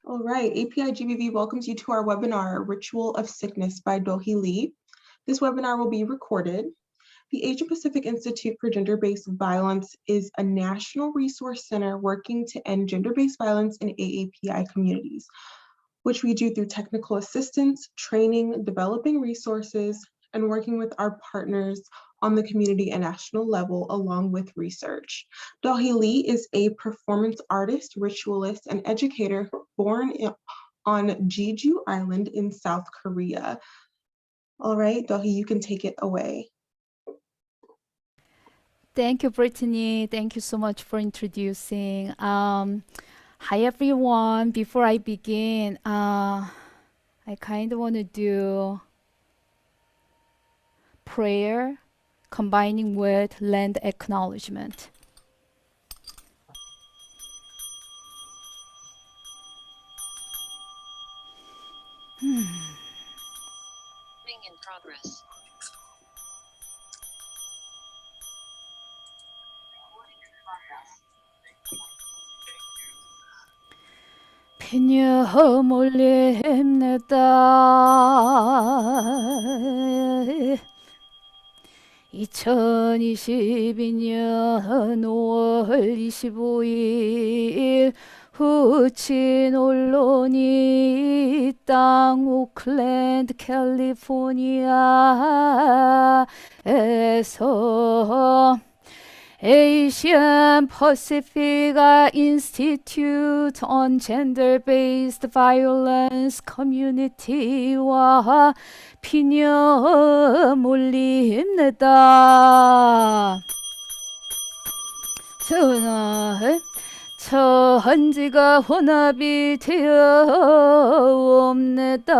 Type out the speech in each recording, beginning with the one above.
All right, API GBV welcomes you to our webinar, Ritual of Sickness by Do-hee Lee. This webinar will be recorded. The Asia Pacific Institute for Gender-Based Violence is a national resource center working to end gender-based violence in AAPI communities, which we do through technical assistance, training, developing resources, and working with our partners on the community and national level, along with research. Do-hee Lee is a performance artist, ritualist, and educator born on Jeju Island in South Korea. All right, Do-hee, you can take it away. Thank you, Brittany. Thank you so much for introducing. Hi, everyone. Before I begin, I kind of want to do prayer combining with land acknowledgement. In progress. 피녀 몰래 햄내다 2022년 5월 25일 후친 언론이 땅 오클랜드 캘리포니아에서 Asian Pacific Institute on Gender-Based Violence Community와 피녀 몰립니다. 천지가 혼합이 되어 옵니다.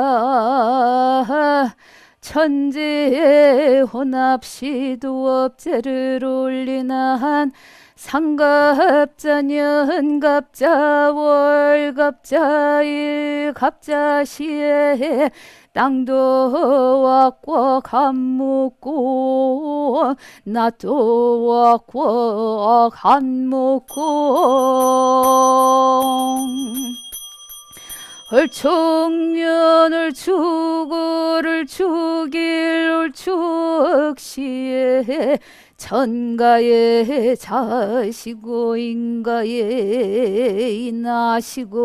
천지의 혼합 시도업체를 올리난 상갑자 년갑자 월갑자 일갑자시에 땅도 왔고 감 묻고 낫도 왔고 감 묻고 얼총년을 주고를 죽일 울축시에 천가에 자시고 인가에 인하시고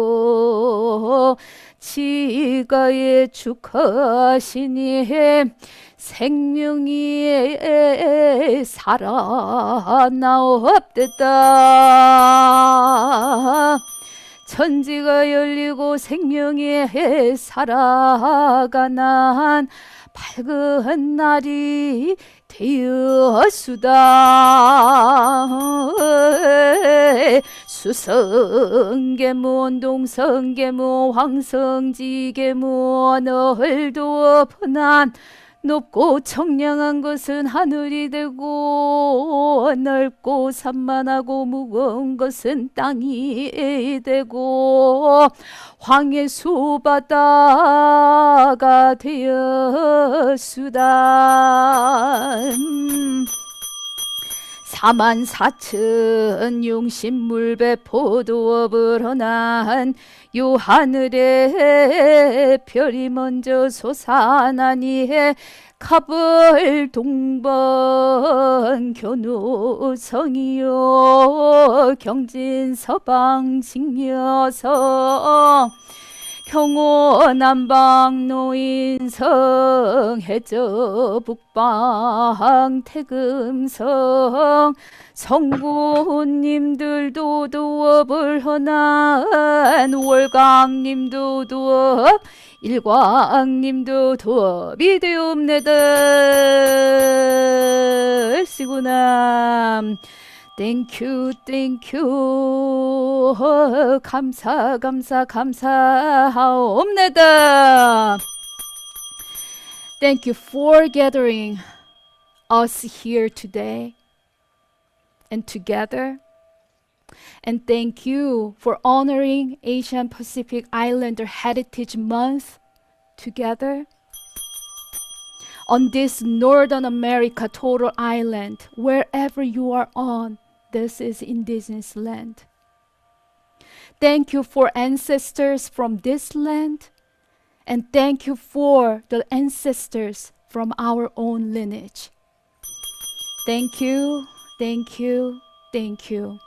지가에 축하시니 생명이 살아나옵됐다. 천지가 열리고 생명이 살아가난 밝은 날이 되었수다. 수성계무 온동성계무 황성지계무 널도 펀한 높고 청량한 것은 하늘이 되고 넓고 산만하고 무거운 것은 땅이 되고 황해 수바다가 되었수다. 44,000 용신물배포도업을 헌한 요 하늘에 별이 먼저 솟아나니 갑을 동번 견우성이요 경진 서방 직녀성 경호 남방 노인성 해저 북방 태금성 성부님들도 도업을 헌한 월광님도 도업 일광님도 도업이 되옵네들 시구남 땡큐 감사하옵니다. Thank you for gathering us here today and together. And thank you for honoring Asian Pacific Islander Heritage Month together on this Northern America total island, wherever you are on. This is indigenous land. Thank you for ancestors from this land. And thank you for the ancestors from our own lineage. Thank you, thank you, thank you.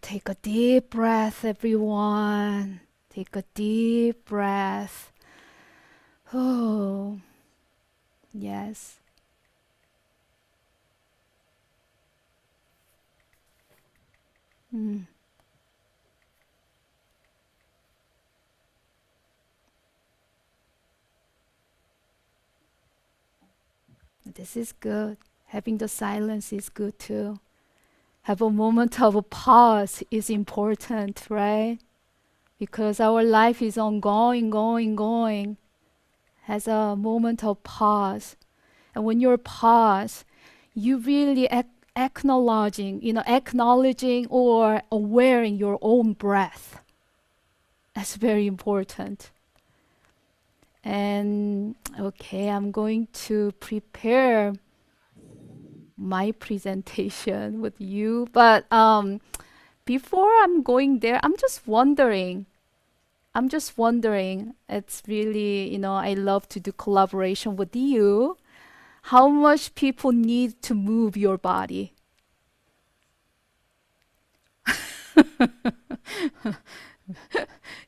Take a deep breath, everyone. Take a deep breath. Oh, yes. Mm. This is good. Having the silence is good too. Have a moment of a pause is important, right? Because our life is ongoing, going. Has a moment of pause. And when you're pause, you really acknowledging or awareing your own breath. That's very important. And okay, I'm going to prepare my presentation with you. But before I'm going there, I'm just wondering, it's really, I love to do collaboration with you. How much people need to move your body?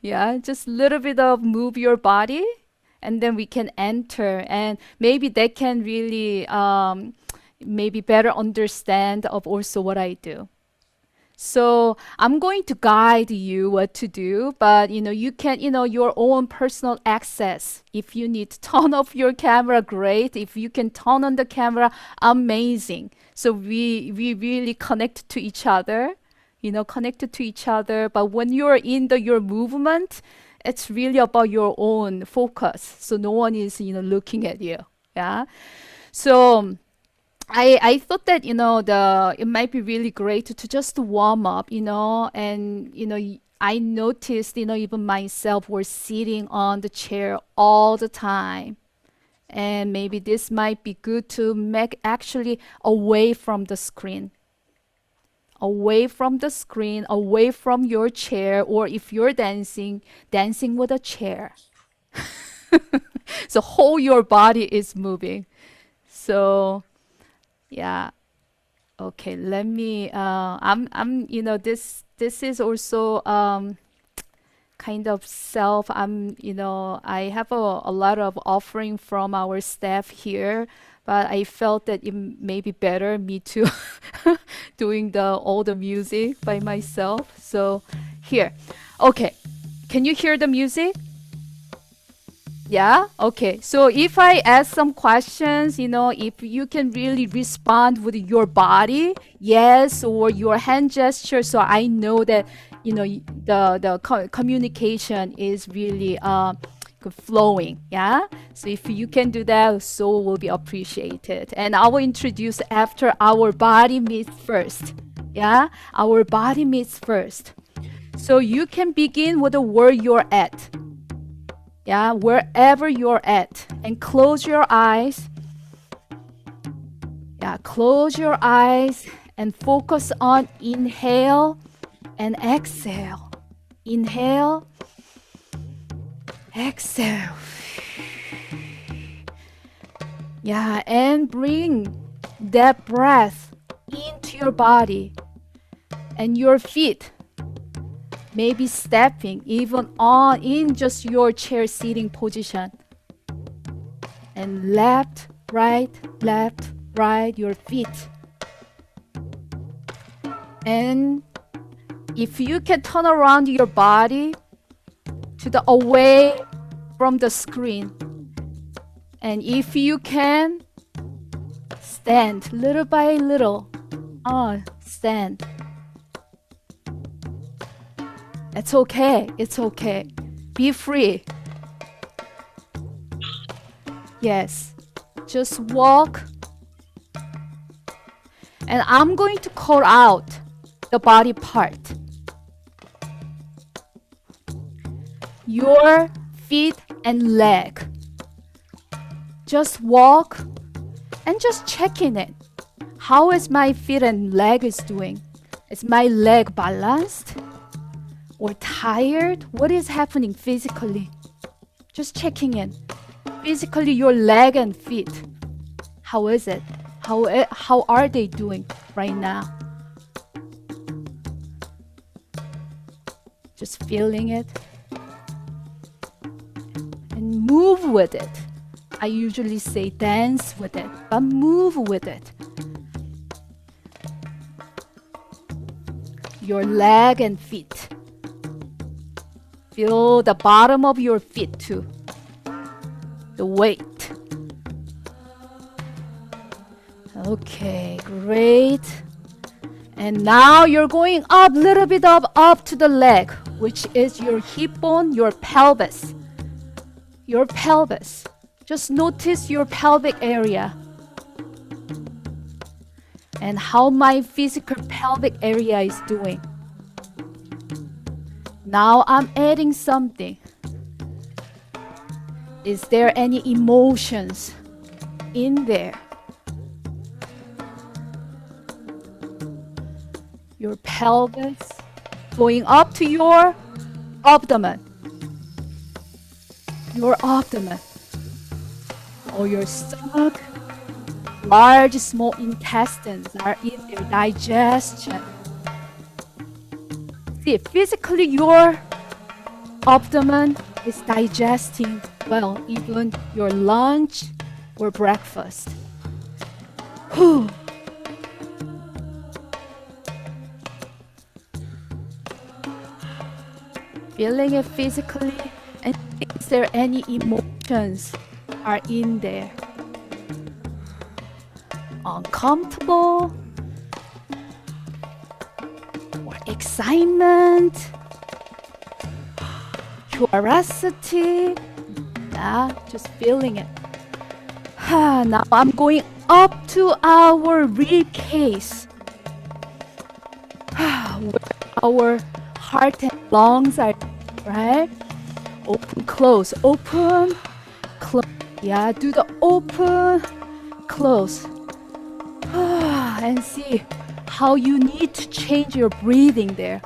Yeah, just a little bit of move your body, and then we can enter, and maybe they can really maybe better understand of also what I do. So I'm going to guide you what to do, but you can, your own personal access. If you need to turn off your camera, great. If you can turn on the camera, amazing. So we really connect to each other, connected to each other. But when you're in your movement, it's really about your own focus. So no one is, looking at you. Yeah. So I thought that it might be really great to just warm up, and I noticed even myself was sitting on the chair all the time, and maybe this might be good to make actually away from the screen, away from your chair, or if you're dancing with a chair. So whole your body is moving. So yeah. Okay, let me I'm this is also kind of self. I have a lot of offering from our staff here, but I felt that it may be better me to doing all the music by myself. So here. Okay. Can you hear the music? Yeah? Okay. So if I ask some questions, if you can really respond with your body, yes, or your hand gesture, so I know that, the communication is really flowing. Yeah? So if you can do that, so will be appreciated. And I will introduce after our body meets first. Yeah? Our body meets first. So you can begin with the where you're at. Yeah, wherever you're at, and close your eyes. Yeah, close your eyes and focus on inhale and exhale. Inhale, exhale. Yeah, and bring that breath into your body and your feet. Maybe stepping even on in just your chair sitting position. And left, right, your feet. And if you can turn around your body to the away from the screen. And if you can, stand little by little. Stand. It's okay. It's okay. Be free. Yes. Just walk And I'm going to call out the body part. Your feet and leg. Just walk and just checking it. How is my feet and leg is doing? Is my leg balanced or tired? What is happening physically? Just checking in. Physically, your leg and feet. How is it? How are they doing right now? Just feeling it. And move with it. I usually say dance with it, but move with it. Your leg and feet. Feel the bottom of your feet too. The weight. Okay, great. And now you're going up, little bit up to the leg, which is your hip bone, your pelvis. Your pelvis. Just notice your pelvic area. And how my physical pelvic area is doing. Now I'm adding something. Is there any emotions in there? Your pelvis going up to your abdomen. Your abdomen. Or your stomach. Large, small intestines are in their digestion. See, physically your abdomen is digesting well, even your lunch or breakfast. Whew. Feeling it physically, and is there any emotions are in there? Uncomfortable or excitement, curiosity. Yeah, just feeling it. Now I'm going up to our rib case, where our heart and lungs are, right? Open, close, open, close. Yeah, do the open, close. And see how you need to change your breathing there.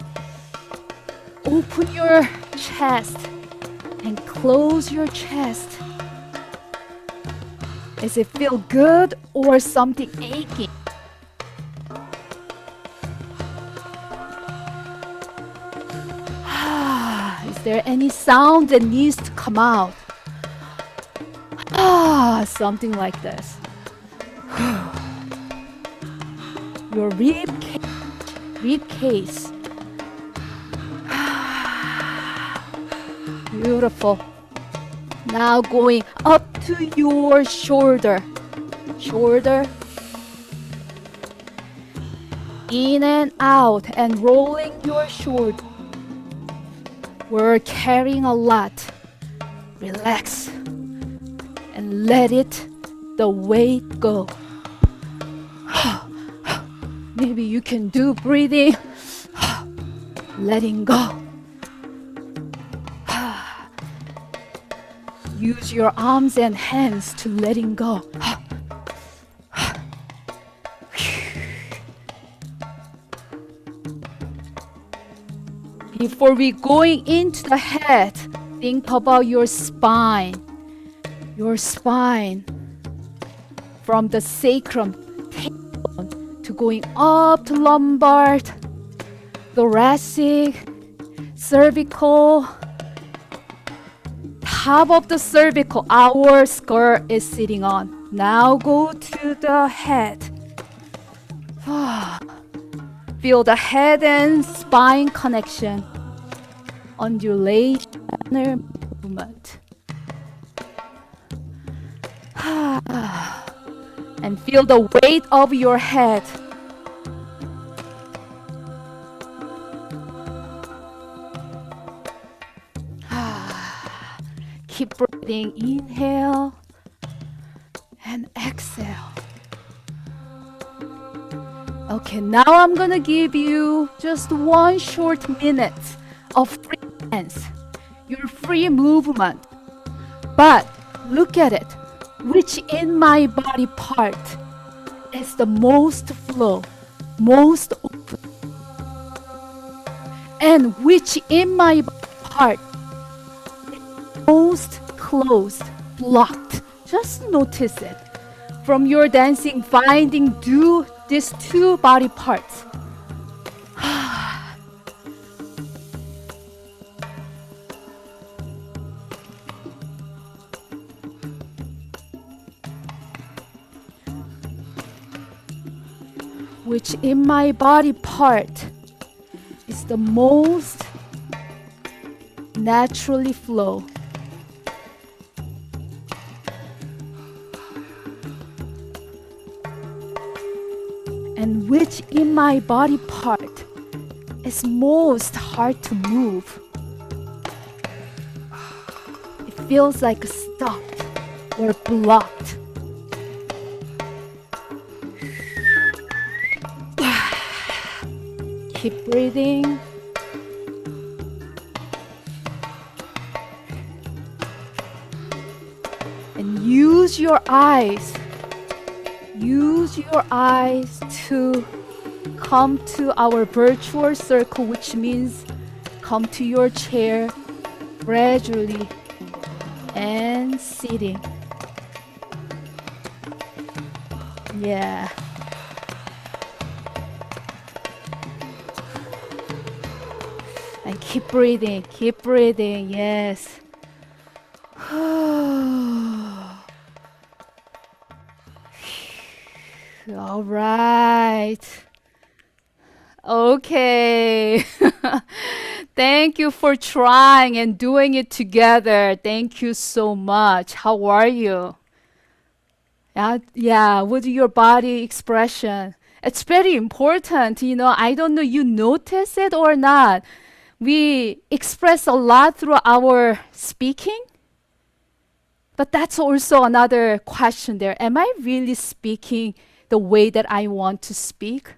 Open your chest and close your chest. Does it feel good or something aching? Is there any sound that needs to come out? Something like this. Your rib case. Beautiful. Now going up to your shoulder. Shoulder. In and out and rolling your shoulder. We're carrying a lot. Relax and let the weight go. Maybe you can do breathing, letting go. Use your arms and hands to letting go. Before we going into the head, think about your spine. Your spine from the sacrum to going up to lumbar, thoracic, cervical, top of the cervical, our skull is sitting on. Now go to the head. Feel the head and spine connection. Undulation movement. And feel the weight of your head. Keep breathing. Inhale and exhale. Okay, now I'm gonna give you just 1 short minute of free dance, your free movement. But look at it. Which in my body part is the most flow, most open, and which in my part is most closed, blocked. Just notice it. From your dancing, finding do these two body parts. Which in my body part is the most naturally flow. And which in my body part is most hard to move. It feels like stopped or blocked. Keep breathing. And use your eyes. Use your eyes to come to our virtual circle, which means come to your chair gradually and sitting. Yeah. And keep breathing, yes. All right. Okay. Thank you for trying and doing it together. Thank you so much. How are you? Yeah, with your body expression. It's very important, I don't know you notice it or not. We express a lot through our speaking, but that's also another question there. Am I really speaking the way that I want to speak?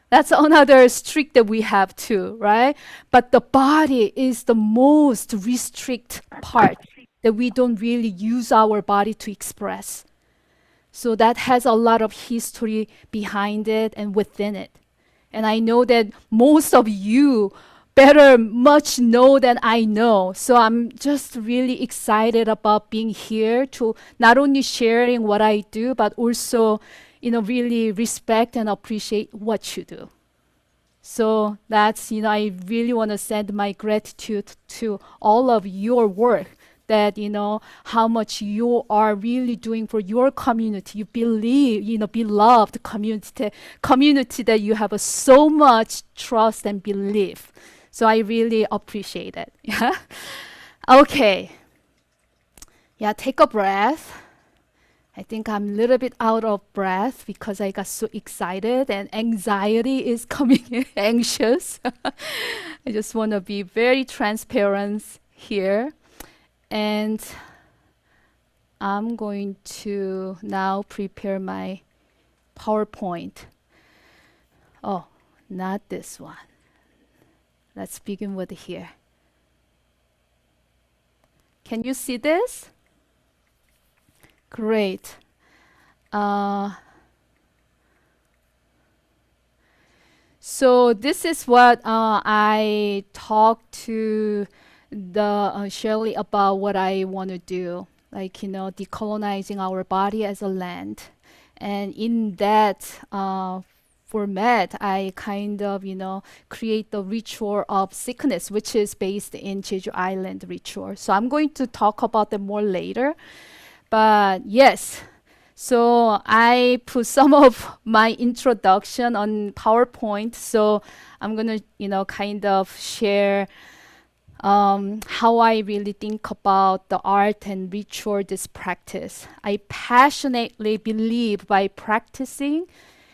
That's another streak that we have too, right? But the body is the most restrict part that we don't really use our body to express. So that has a lot of history behind it and within it. And I know that most of you better much know than I know. So I'm just really excited about being here to not only sharing what I do, but also, really respect and appreciate what you do. So that's, I really want to send my gratitude to all of your work that, how much you are really doing for your community. You believe, beloved community that you have so much trust and belief. So I really appreciate it. Yeah. Okay. Yeah, take a breath. I think I'm a little bit out of breath because I got so excited and anxiety is coming in, anxious. I just want to be very transparent here. And I'm going to now prepare my PowerPoint. Oh, not this one. Let's begin with here. Can you see this? Great. So this is what I talked to the Shirley about what I want to do, like, decolonizing our body as a land. And in that format, I kind of, create the ritual of sickness, which is based in Jeju Island ritual. So I'm going to talk about them more later. But yes, so I put some of my introduction on PowerPoint. So I'm going to, kind of share how I really think about the art and ritual, this practice. I passionately believe by practicing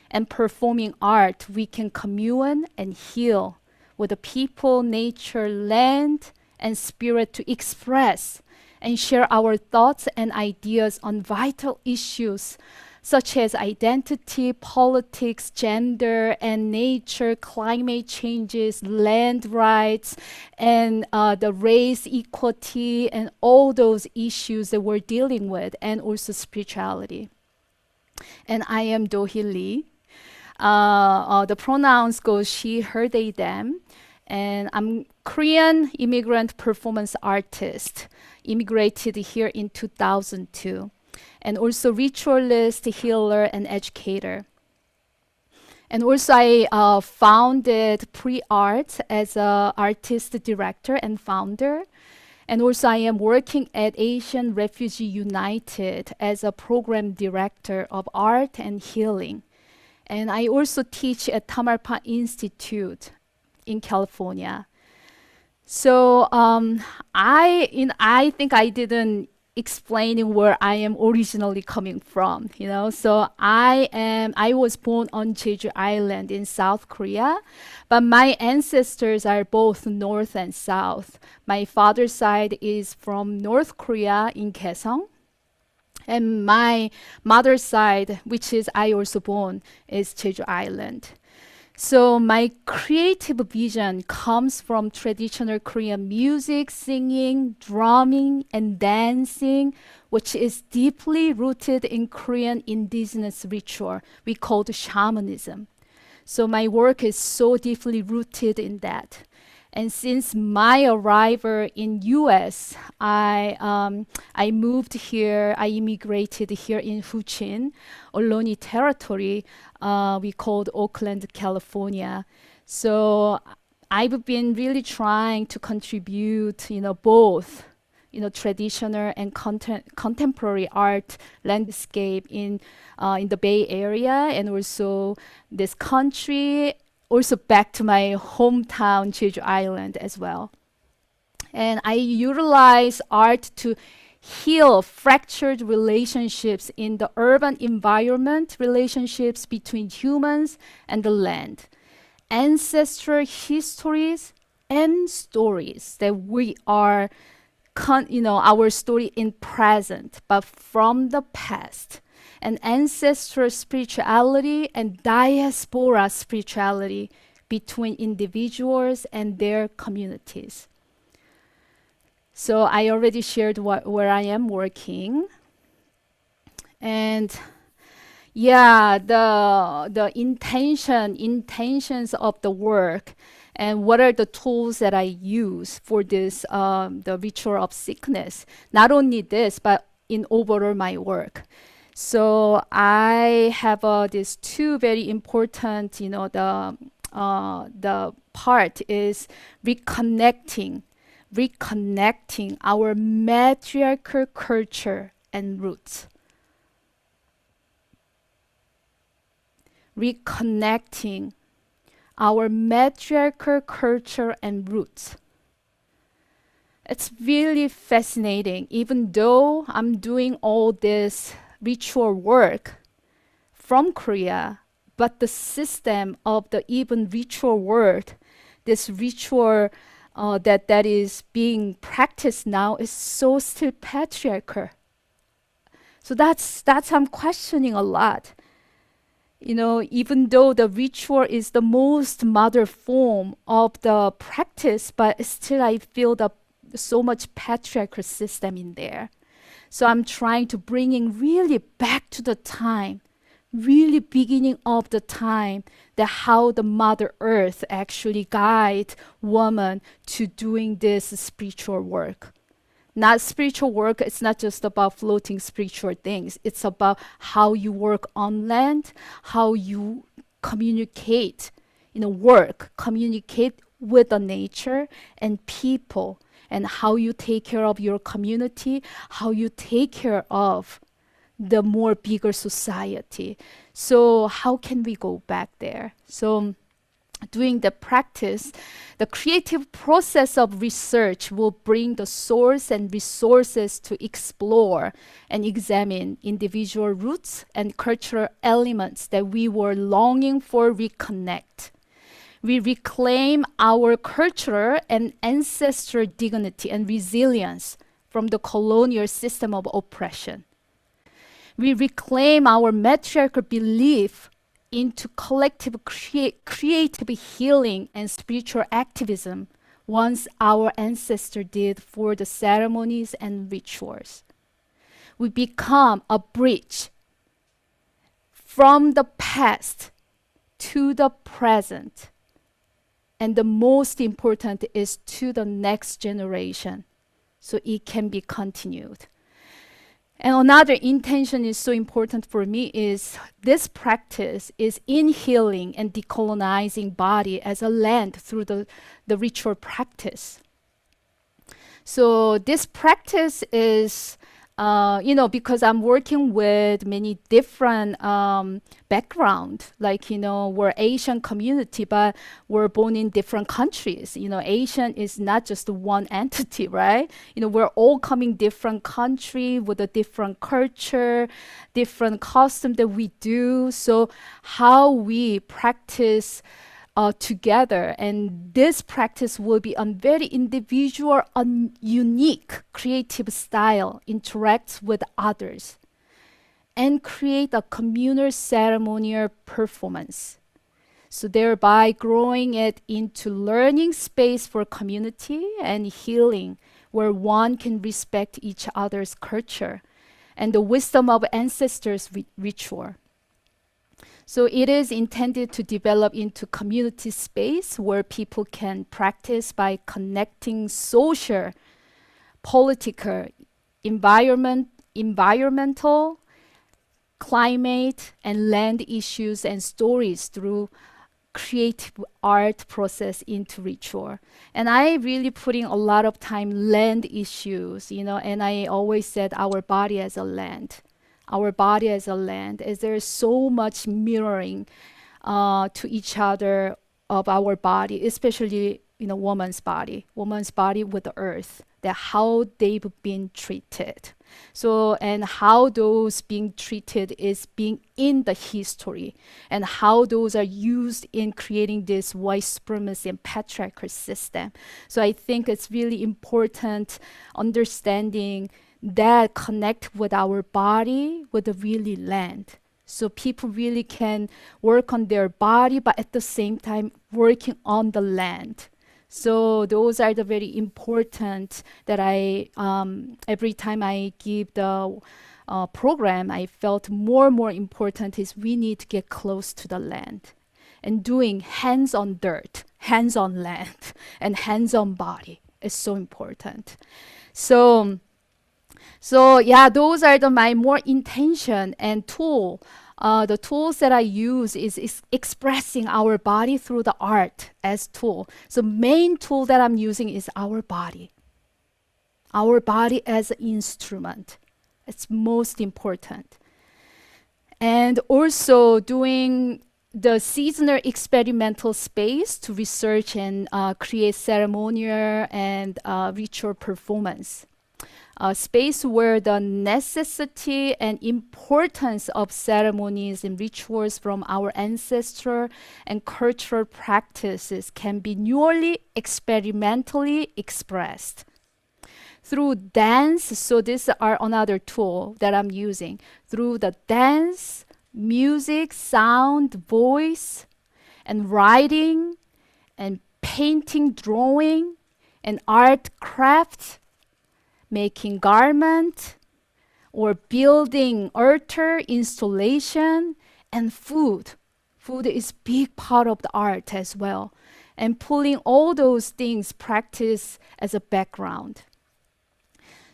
and performing art, we can commune and heal with the people, nature, land, and spirit to express and share our thoughts and ideas on vital issues such as identity, politics, gender, and nature, climate changes, land rights, and the race equity, and all those issues that we're dealing with, and also spirituality. And I am Do-hee Lee. The pronouns go she, her, they, them. And I'm Korean immigrant performance artist, immigrated here in 2002. And also ritualist, healer, and educator. And also I founded Pre-Art as an artist director and founder. And also I am working at Asian Refugee United as a program director of art and healing. And I also teach at Tamalpa Institute in California. So I think I didn't explaining where I am originally coming from, you know. So I was born on Jeju Island in South Korea, but my ancestors are both North and South. My father's side is from North Korea in Kaesong, and my mother's side, which is I also born, is Jeju Island. So my creative vision comes from traditional Korean music, singing, drumming, and dancing, which is deeply rooted in Korean indigenous ritual we call shamanism. So my work is so deeply rooted in that. And since my arrival in US, I moved here, I immigrated here in Huchin, Ohlone territory, we called Oakland, California. So I've been really trying to contribute, you know, both, you know, traditional and contemporary art landscape in the Bay Area, and also this country, also back to my hometown, Jeju Island as well. And I utilize art to heal fractured relationships in the urban environment, relationships between humans and the land, ancestral histories and stories that we are, our story in present, but from the past, and ancestral spirituality and diaspora spirituality between individuals and their communities. So I already shared where I am working. And yeah, the intentions of the work and what are the tools that I use for this, the ritual of sickness. Not only this, but in overall my work. So I have these two very important, the part is reconnecting our matriarchal culture and roots. Reconnecting our matriarchal culture and roots. It's really fascinating, even though I'm doing all this ritual work from Korea, but the system of the even ritual work, this ritual that is being practiced now is so still patriarchal. So that's I'm questioning a lot. Even though the ritual is the most modern form of the practice, but still I feel so much patriarchal system in there. So I'm trying to bring in really back to the time, really beginning of the time, that how the Mother Earth actually guide woman to doing this spiritual work. Not spiritual work, it's not just about floating spiritual things. It's about how you work on land, how you communicate, communicate with the nature and people, and how you take care of your community, how you take care of the more bigger society. So how can we go back there? So doing the practice, the creative process of research will bring the source and resources to explore and examine individual roots and cultural elements that we were longing for reconnect. We reclaim our cultural and ancestral dignity and resilience from the colonial system of oppression. We reclaim our matriarchal belief into collective creative healing and spiritual activism once our ancestors did for the ceremonies and rituals. We become a bridge from the past to the present. And the most important is to the next generation, so it can be continued. And another intention is so important for me is this practice is in healing and decolonizing body as a land through the ritual practice. So this practice is, because I'm working with many different background, like, we're Asian community, but we're born in different countries. Asian is not just one entity, right? We're all coming different country with a different culture, different custom that we do. So how we practice together, and this practice will be a very individual, unique, creative style, interacts with others, and create a communal ceremonial performance. So thereby growing it into learning space for community and healing, where one can respect each other's culture and the wisdom of ancestors' ritual. So it is intended to develop into community space where people can practice by connecting social, political, environmental, climate, and land issues and stories through creative art process into ritual. And I really putting a lot of time land issues, and I always said our body as a land. Our body as a land, as there is so much mirroring to each other of our body, especially woman's body with the earth, that how they've been treated. So, and how those being treated is being in the history, and how those are used in creating this white supremacy and patriarchal system. So I think it's really important understanding that connect with our body, with the really land. So people really can work on their body, but at the same time working on the land. So those are the very important that I, every time I give the program, I felt more and more important is we need to get close to the land and doing hands on dirt, hands on land, and hands on body is so important. So yeah, those are my more intention and tool. The tools that I use is expressing our body through the art as tool. So main tool that I'm using is our body as an instrument. It's most important. And also doing the seasonal experimental space to research and create ceremonial and ritual performance. A space where the necessity and importance of ceremonies and rituals from our ancestral and cultural practices can be newly experimentally expressed. Through dance, so this are another tool that I'm using. Through the dance, music, sound, voice, and writing, and painting, drawing, and art craft, making garment, or building altar, installation, and food. Food is big part of the art as well. And pulling all those things practice as a background.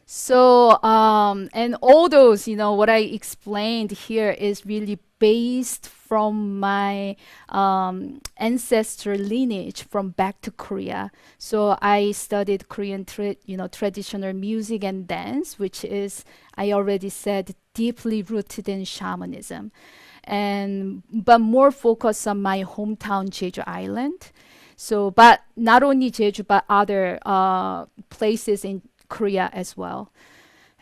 So, and all those, what I explained here is really based from my ancestral lineage from back to Korea. So I studied Korean traditional music and dance, which is, I already said, deeply rooted in shamanism. But more focused on my hometown, Jeju Island. So, but not only Jeju, but other places in Korea as well.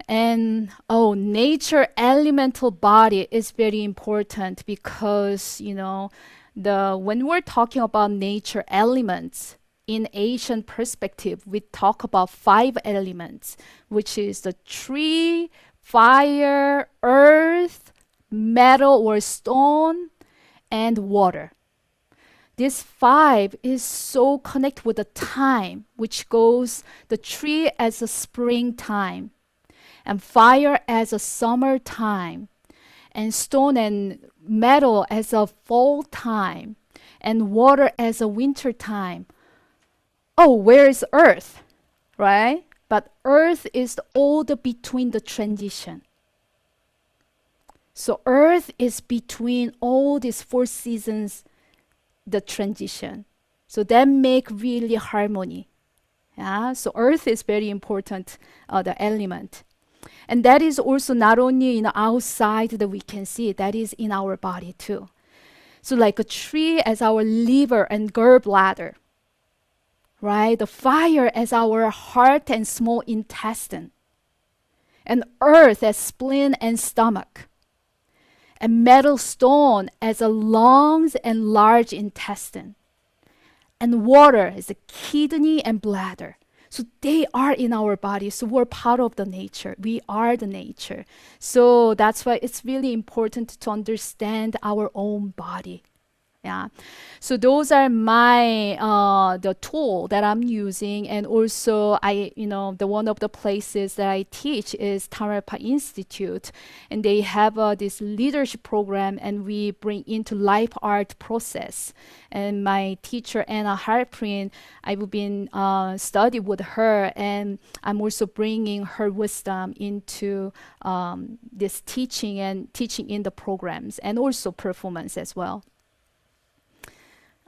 And nature elemental body is very important because when we're talking about nature elements in Asian perspective, we talk about 5 elements, which is the tree, fire, earth, metal or stone, and water. This 5 is so connected with the time, which goes the tree as a springtime, and fire as a summertime, and stone and metal as a fall time, and water as a winter time. Oh, where is earth? Right? But earth is all the between the transition. So earth is between all these 4 seasons, the transition. So that make really harmony. Yeah. So earth is very important, the element. And that is also not only in outside that we can see, that is in our body too. So like a tree as our liver and gallbladder, right? The fire as our heart and small intestine, and earth as spleen and stomach, and metal stone as a lungs and large intestine, and water as a kidney and bladder. So they are in our body. So we're part of the nature. We are the nature. So that's why it's really important to understand our own body. Yeah. So those are my the tool that I'm using, and also the one of the places that I teach is Tamarpa Institute, and they have this leadership program, and we bring into life art process. And my teacher Anna Harprin, I've been studying with her, and I'm also bringing her wisdom into this teaching and teaching in the programs, and also performance as well.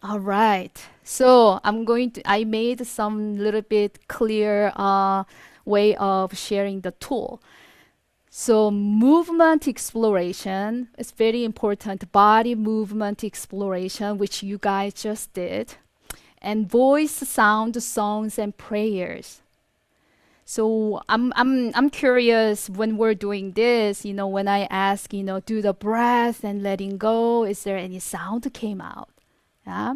All right. So I made some little bit clear way of sharing the tool. So movement exploration is very important. Body movement exploration, which you guys just did. And voice, sound, songs, and prayers. So I'm curious when we're doing this, when I ask, do the breath and letting go, is there any sound came out? Yeah.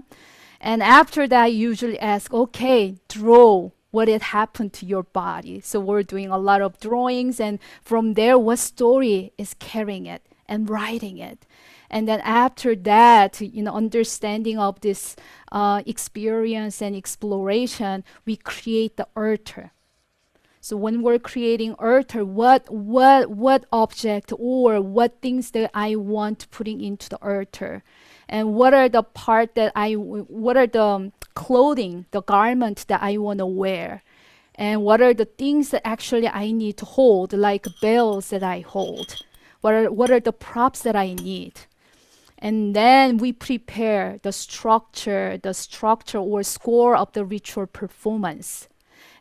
And after that, I usually ask, okay, draw what had happened to your body. So we're doing a lot of drawings, and from there, what story is carrying it and writing it. And then after that, understanding of this experience and exploration, we create the altar. So when we're creating altar, what object or what things that I want putting into the altar, and what are the what are the clothing, the garment that I want to wear, and what are the things that actually I need to hold, like bells that I hold, what are the props that I need. And then we prepare the structure or score of the ritual performance.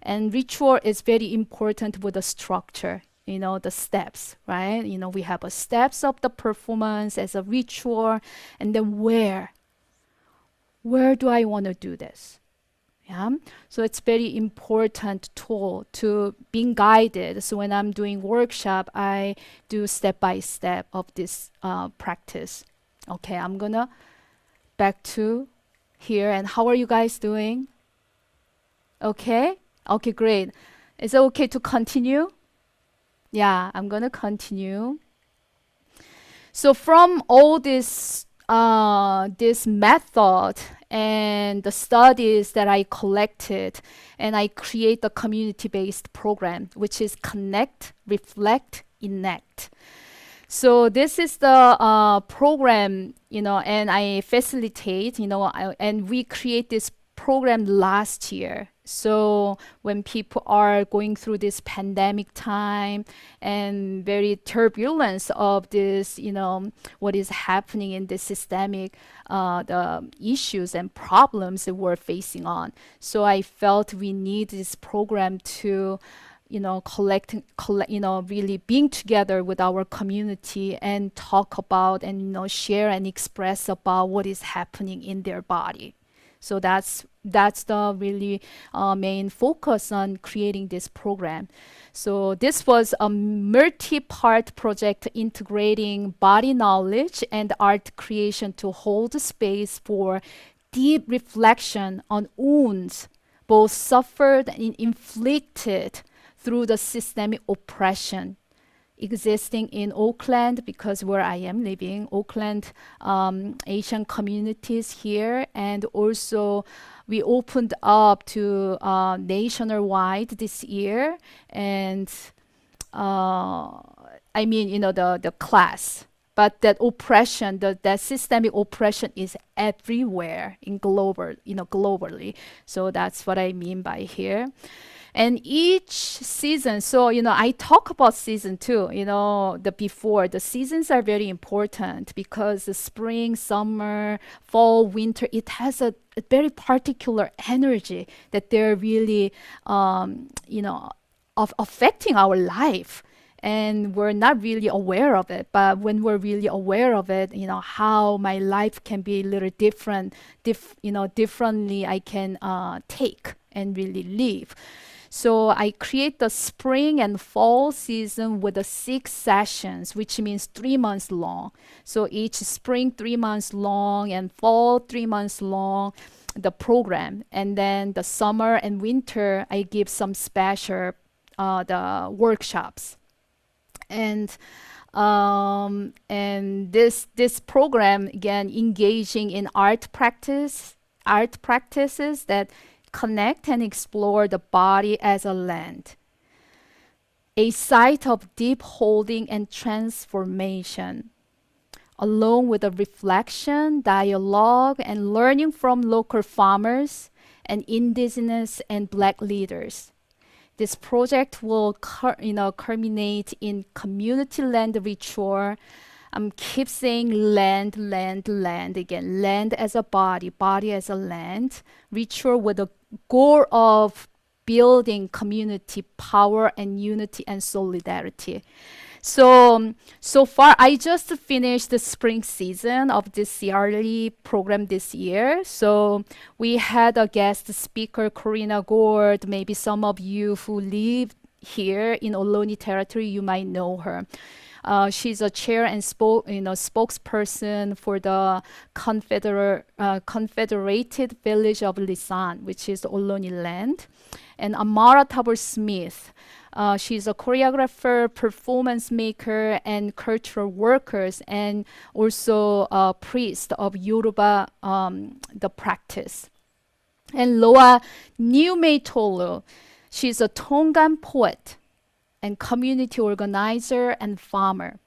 And ritual is very important with the structure, the steps, right? We have a steps of the performance as a ritual, and then where do I want to do this? Yeah. So it's very important tool to being guided. So when I'm doing workshop, I do step by step of this practice. Okay, I'm gonna back to here. And how are you guys doing? Okay. Okay, great. Is it okay to continue? Yeah, I'm gonna continue. So from all this method and the studies that I collected, and I create a community-based program, which is Connect, Reflect, Enact. So this is the program, and I facilitate, and we create this program last year. So when people are going through this pandemic time and very turbulence of this, what is happening in the systemic, the issues and problems that we're facing on. So I felt we need this program to, collect, really being together with our community and talk about and, share and express about what is happening in their body. So that's the really main focus on creating this program. So this was a multi-part project integrating body knowledge and art creation to hold space for deep reflection on wounds, both suffered and inflicted through the systemic oppression. existing in Oakland because where I am living, Oakland Asian communities here, and also we opened up to nationwide this year, and I mean, the class. But that oppression, that systemic oppression is everywhere in globally. So that's what I mean by here. And each season, so, I talk about season too, the seasons are very important because the spring, summer, fall, winter, it has a very particular energy that they're really, affecting our life. And we're not really aware of it, but when we're really aware of it, how my life can be a little differently I can take and really live. So I create the spring and fall season with the 6 sessions, which means 3 months long. So each spring 3 months long and fall 3 months long, the program. And then the summer and winter, I give some special the workshops. And this program, again, engaging in art practices that connect and explore the body as a land, a site of deep holding and transformation, along with a reflection, dialogue, and learning from local farmers and indigenous and Black leaders. This project will culminate in community land ritual. Keep saying land, land, land again. Land as a body, body as a land. Ritual with the goal of building community power and unity and solidarity. So far, I just finished the spring season of this yearly program this year. So we had a guest speaker, Corina Gord. Maybe some of you who live here in Ohlone territory, you might know her. She's a chair and spokesperson for the Confederated Village of Lisan, which is Ohlone land. And Amara Tabor Smith. She's a choreographer, performance maker, and cultural workers, and also a priest of Yoruba, the practice. And Loa Niumeitolu. She's a Tongan poet and community organizer and farmer.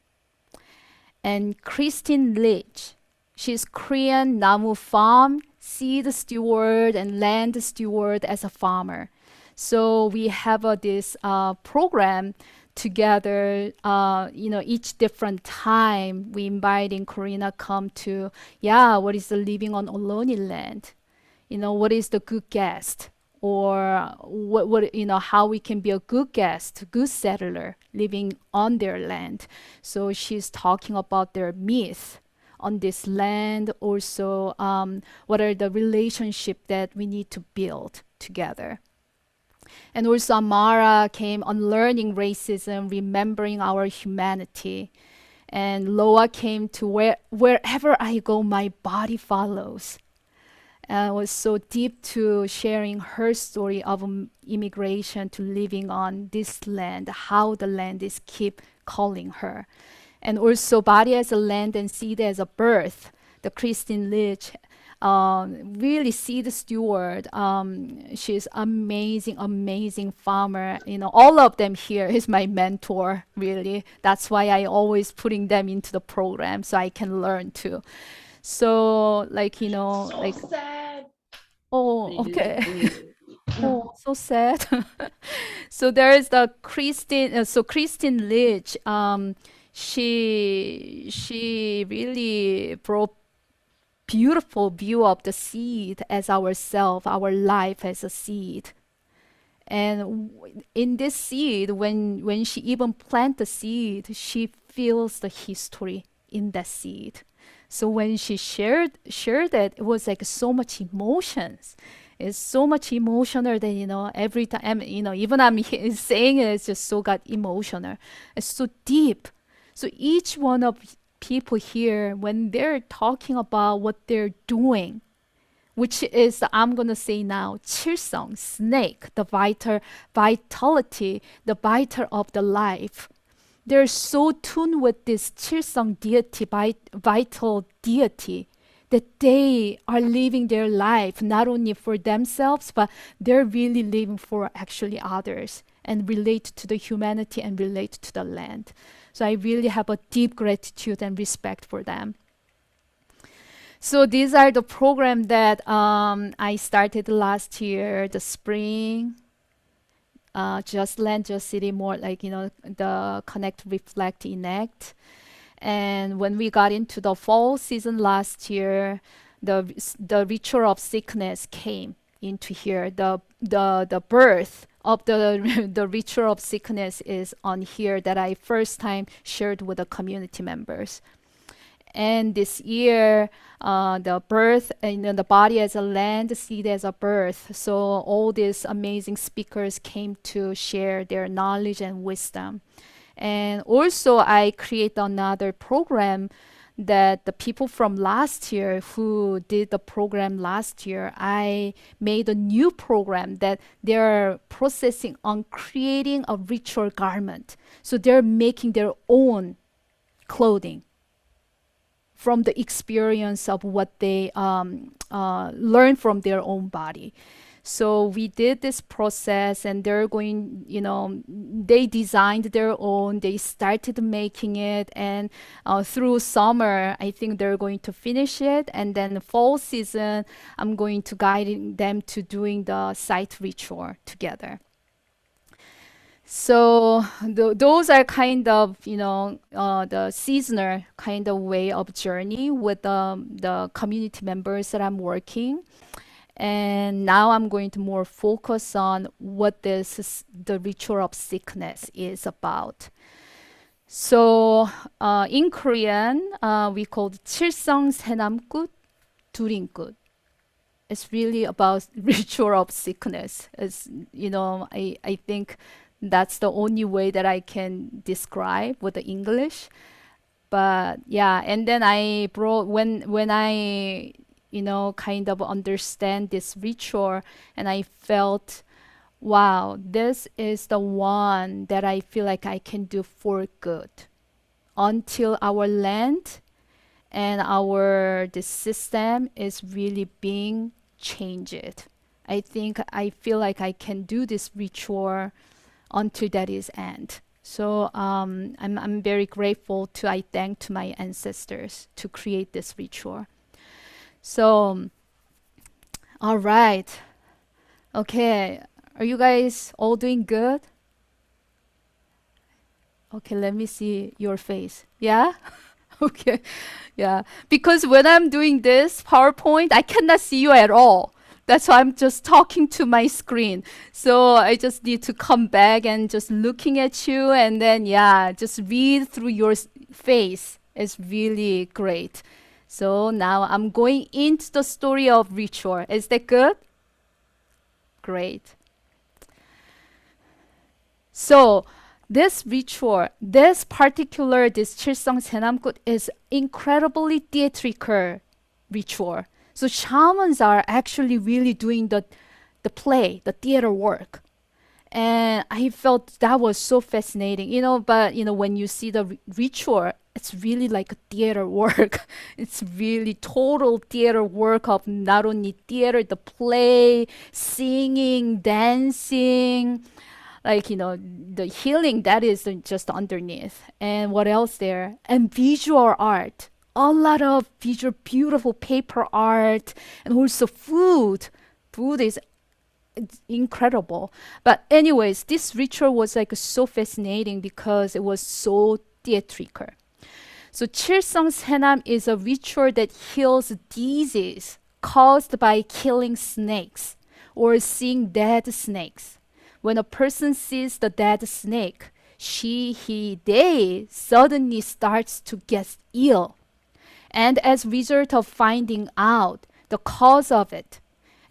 And Christine Leach. She's Korean Namu farm, seed steward, and land steward as a farmer. So we have this program together, each different time we inviting Corina come to, what is the living on Ohlone land? What is the good guest? Or what how we can be a good guest, good settler living on their land. So she's talking about their myth on this land. Also, what are the relationship that we need to build together. And also Amara came on learning racism, remembering our humanity. And Loa came to wherever I go, my body follows. Was so deep to sharing her story of immigration to living on this land, how the land is keep calling her. And also body as a land and seed as a birth. The Christine Leach, really seed steward. She's amazing farmer. All of them here is my mentor, really. That's why I always putting them into the program so I can learn too. So Sad. Oh, okay. Oh, so sad. So there is the Christine. So Christine Leach. She really brought beautiful view of the seed as ourself, our life as a seed. And in this seed, when she even plant the seed, she feels the history in that seed. So when she shared it, it was like so much emotions. It's so much emotional that, every time, even I'm saying it, it's just so got emotional. It's so deep. So each one of people here, when they're talking about what they're doing, which is, I'm going to say now, Chilsung, snake, the vitality, the vital of the life. they're so tuned with this Chilsung deity, vital deity, that they are living their life not only for themselves, but they're really living for actually others and relate to the humanity and relate to the land. So I really have a deep gratitude and respect for them. So these are the program that I started last year, the spring, Just Land, Just City, more like, the Connect, Reflect, Enact. And when we got into the fall season last year, the ritual of sickness came into here. The birth of the the ritual of sickness is on here that I first time shared with the community members. And this year, the birth, the body as a land, seed as a birth. So all these amazing speakers came to share their knowledge and wisdom. And also, I create another program that the people from last year who did the program last year, I made a new program that they're processing on creating a ritual garment. So they're making their own clothing from the experience of what they learn from their own body. So we did this process, and they're going, they designed their own, they started making it, and through summer, I think they're going to finish it. And then the fall season, I'm going to guide them to doing the site ritual together. So those are kind of, the seasonal kind of way of journey with the community members that I'm working. And now I'm going to more focus on what the ritual of sickness is about. So in Korean, we call it 칠성 새남굿 두린굿. It's really about ritual of sickness. It's, I think that's the only way that I can describe with the English. But yeah, and then I brought when I kind of understand this ritual, and I felt, wow, this is the one that I feel like I can do for good until our land and this system is really being changed. I feel like I can do this ritual until that is end. So I'm very grateful I thank to my ancestors to create this ritual. So, all right. Okay, are you guys all doing good? Okay, let me see your face. Yeah? Okay. Yeah. Because when I'm doing this PowerPoint, I cannot see you at all. That's why I'm just talking to my screen. So I just need to come back and just looking at you, and then, just read through your face. It's really great. So now I'm going into the story of ritual. Is that good? Great. So this ritual, this 칠성 새남굿 is incredibly theatrical ritual. So shamans are actually really doing the play, the theater work. And I felt that was so fascinating, but when you see the ritual, it's really like a theater work. It's really total theater work of not only theater, the play, singing, dancing, like, the healing that is just underneath. And what else there? And visual art. A lot of visual, beautiful paper art, and also food. Food is incredible. But anyways, this ritual was like so fascinating because it was so theatrical. So 칠성 새남 is a ritual that heals disease caused by killing snakes or seeing dead snakes. When a person sees the dead snake, they suddenly starts to get ill. And as a result of finding out the cause of it,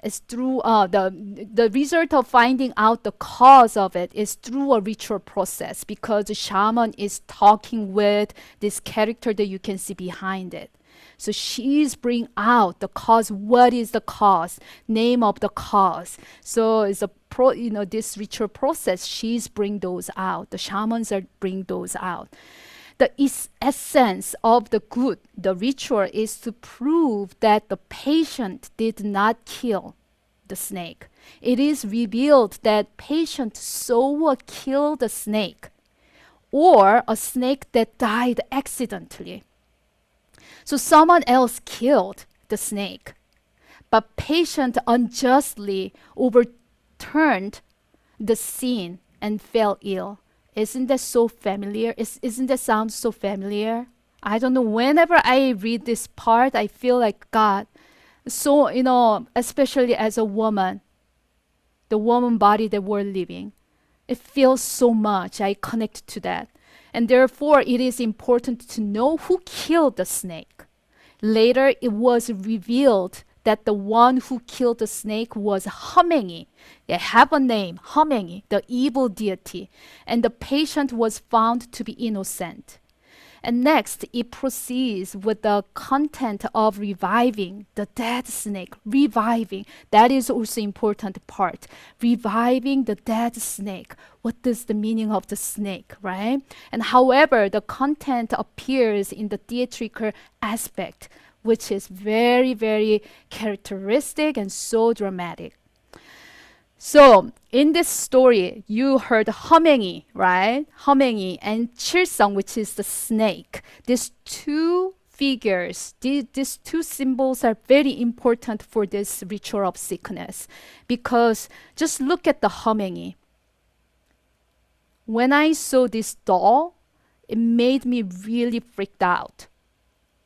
is through the result of finding out the cause of it is through a ritual process, because the shaman is talking with this character that you can see behind it. So she's bringing out the cause. What is the cause? Name of the cause. So it's a this ritual process, she's bring those out. The shamans are bring those out. The essence of the ritual is to prove that the patient did not kill the snake. It is revealed that patient saw kill the snake or a snake that died accidentally. So someone else killed the snake, but patient unjustly overturned the scene and fell ill. Isn't that so familiar? Isn't that sound so familiar? I don't know. Whenever I read this part, I feel like God. So, especially as a woman, the woman body that we're living, it feels so much. I connect to that. And therefore, it is important to know who killed the snake. Later, it was revealed that the one who killed the snake was Haemengi. They have a name, Haemengi, the evil deity. And the patient was found to be innocent. And next, it proceeds with the content of reviving the dead snake. Reviving, that is also important part. Reviving the dead snake. What is the meaning of the snake, right? And however, the content appears in the theatrical aspect, which is very, very characteristic and so dramatic. So in this story, you heard Haemengi, right? Haemengi and Chilsung, which is the snake. These two figures, these two symbols are very important for this ritual of sickness, because just look at the Haemengi. When I saw this doll, it made me really freaked out.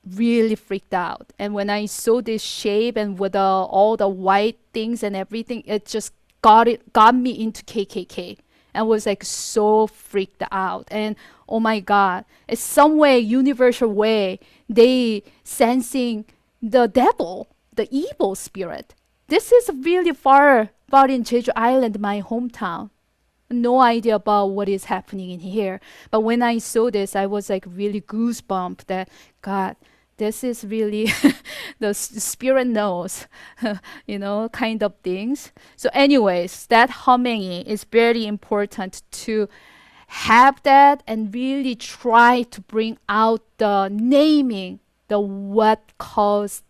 Really freaked out. And when I saw this shape and with all the white things and everything, it just got me into KKK. I was like so freaked out. And oh my God, in some way, universal way, they sensing the devil, the evil spirit. This is really far in Jeju Island, my hometown. No idea about what is happening in here. But when I saw this, I was like really goosebump that God, this is really the spirit knows, kind of things. So anyways, that Haemengi is very important to have that and really try to bring out the naming, the what caused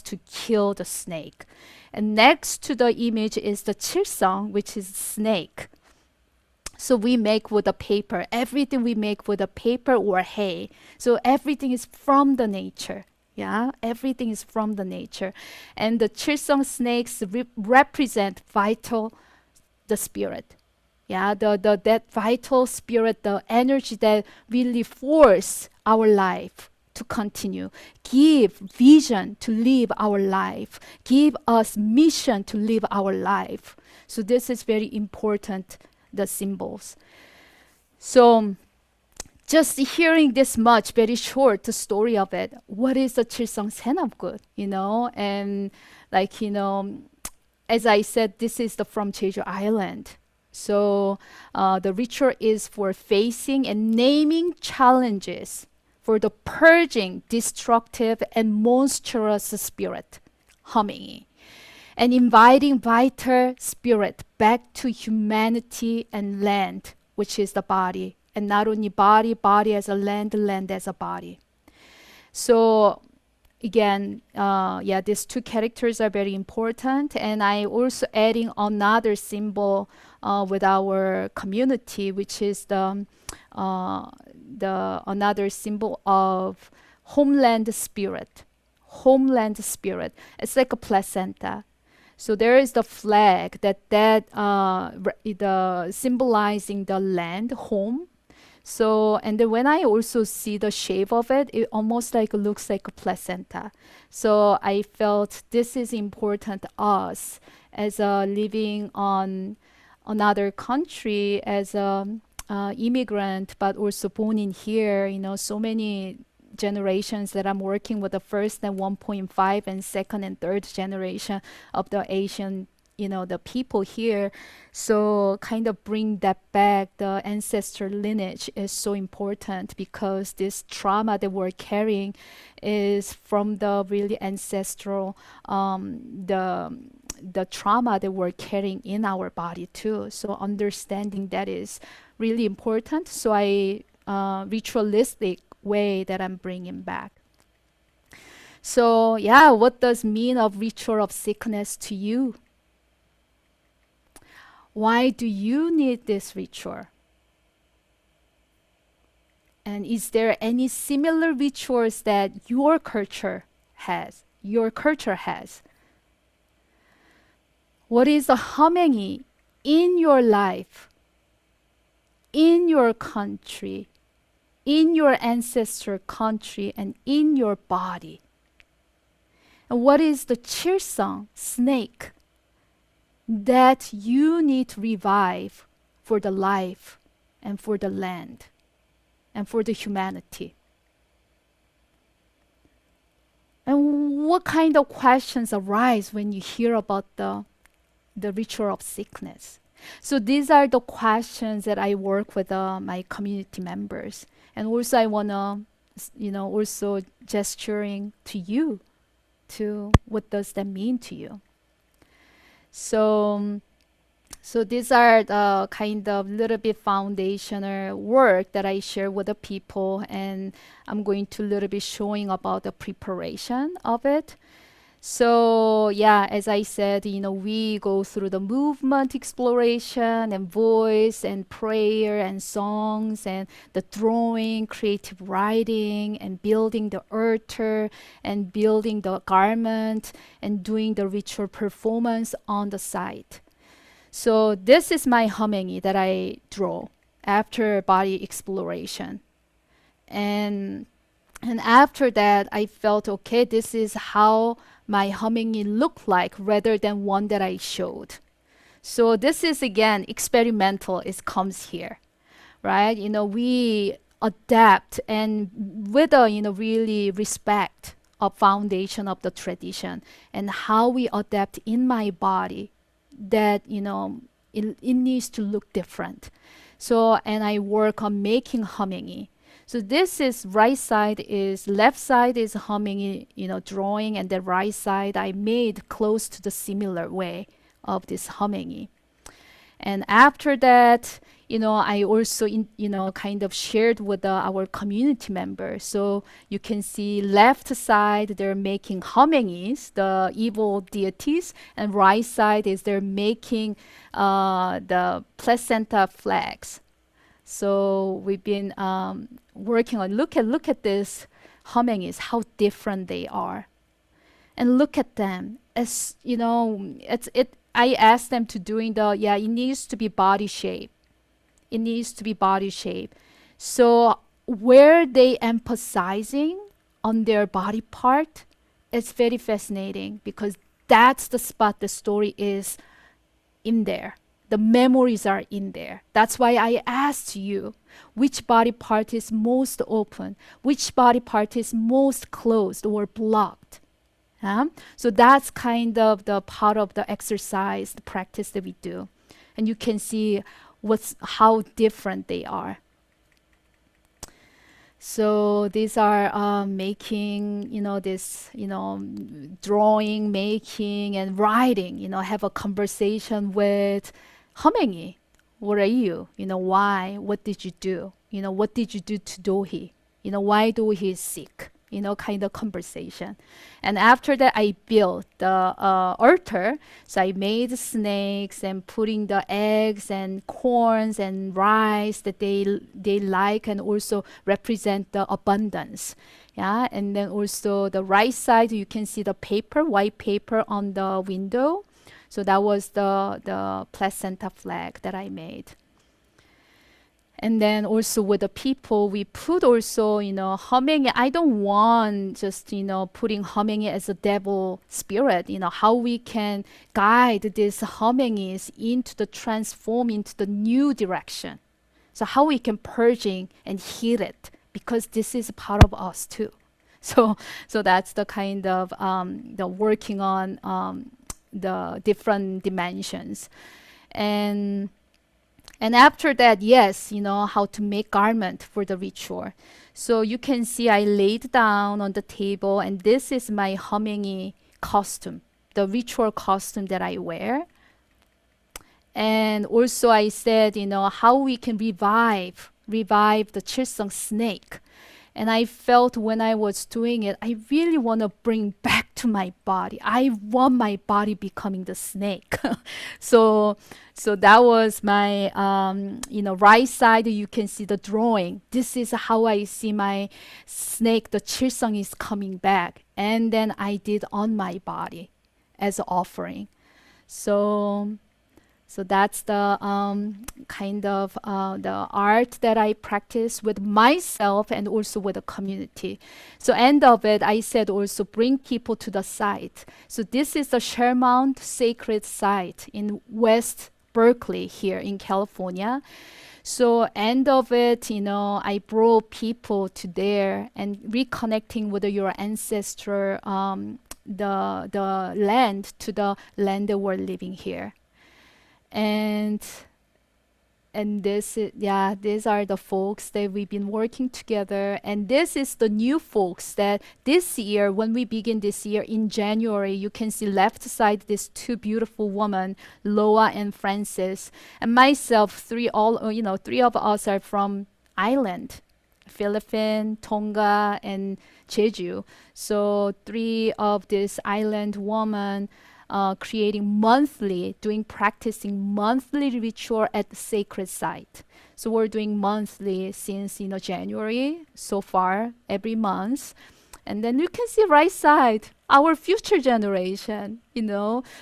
to kill the snake. And next to the image is the Chilsung, which is snake. So we make with a paper. Everything we make with a paper or hay. So everything is from the nature. Yeah, everything is from the nature. And the Chilsung snakes represent the spirit. Yeah, that vital spirit, the energy that really force our life to continue, give vision to live our life, give us mission to live our life. So this is very important, the symbols. So just hearing this much, very short, the story of it, what is the Chilsung Senapgut, and as I said, this is from Jeju Island. So the ritual is for facing and naming challenges, for the purging destructive and monstrous spirit, Haemengi, and inviting vital spirit back to humanity and land, which is the body. And not only body as a land as a body. So again, these two characters are very important. And I also adding another symbol with our community, which is the another symbol of homeland spirit. Homeland spirit. It's like a placenta. So there is the flag that symbolizing the land, home. So, and then when I also see the shape of it, it almost looks like a placenta. So I felt this is important us as living on another country as a immigrant, but also born in here. So many generations that I'm working with, the first and 1.5 and second and third generation of the Asian, the people here. So kind of bring that back. The ancestor lineage is so important because this trauma that we're carrying is from the really ancestral, the trauma that we're carrying in our body too. So understanding that is really important. So I ritualistic way that I'm bringing back. So yeah, what does mean of ritual of sickness to you? Why do you need this ritual? And is there any similar rituals that your culture has? Your culture has? What is the harmony in your life, in your country, in your ancestor country, and in your body? And what is the chilsung snake that you need to revive for the life and for the land and for the humanity? And what kind of questions arise when you hear about the ritual of sickness? So these are the questions that I work with my community members. And also I want to, also gesturing to you, to what does that mean to you? So these are the kind of little bit foundational work that I share with the people, and I'm going to little bit showing about the preparation of it. So yeah, as I said, we go through the movement exploration and voice and prayer and songs and the drawing, creative writing and building the altar and building the garment and doing the ritual performance on the site. So this is my hameongi that I draw after body exploration. And after that, I felt, okay, this is how my hameongi looked like rather than one that I showed. So this is, again, experimental. It comes here, right? We adapt and with a, really respect of foundation of the tradition and how we adapt in my body that, it needs to look different. So, and I work on making hameongi. So this is left side is hameongi, drawing, and the right side I made close to the similar way of this hameongi. And after that, I also, kind of shared with our community members. So you can see left side, they're making hameongis, the evil deities, and right side is they're making the placenta flags. So we've been working on, look at this hameongis, how different they are. And look at them. As I asked them to doing it needs to be body shape. It needs to be body shape. So where they emphasizing on their body part, it's very fascinating because that's the spot the story is in there. The memories are in there. That's why I asked you which body part is most open, which body part is most closed or blocked. So that's kind of the part of the exercise, the practice that we do. And you can see how different they are. So these are making, drawing, making, and writing, have a conversation with hameongi. What are you? Why? What did you do? What did you do to Dohi? Why Dohi is sick? Kind of conversation. And after that, I built the altar. So I made snakes and putting the eggs and corns and rice that they like and also represent the abundance. Yeah, and then also the right side, you can see the paper, white paper on the window. So that was the placenta flag that I made. And then also with the people, we put also, hameongi. I don't want just, putting hameongi as a devil spirit, how we can guide these hameongis transform into the new direction. So how we can purging and heal it, because this is a part of us too. So that's the kind of the working on the different dimensions. And after that, yes, how to make garment for the ritual. So you can see I laid down on the table, and this is my hameongi costume. the ritual costume that I wear. And also I said, how we can revive the Chilsung snake. And I felt when I was doing it, I really want to bring back to my body. I want my body becoming the snake. so that was my, right side. You can see the drawing. This is how I see my snake. The Chilsung is coming back. And then I did on my body as an offering. So that's the kind of the art that I practice with myself and also with the community. So end of it, I said also bring people to the site. So this is the Shermount Sacred Site in West Berkeley here in California. So end of it, I brought people to there and reconnecting with your ancestor, the land to the land that we're living here. And these are the folks that we've been working together, and this is the new folks that this year, when we begin this year in January, you can see left side these two beautiful women, Loa and Frances, and myself. Three of us are from island, Philippines, Tonga, and Jeju. So three of these island women practicing monthly ritual at the sacred site. So we're doing monthly since January so far, every month. And then you can see right side, our future generation,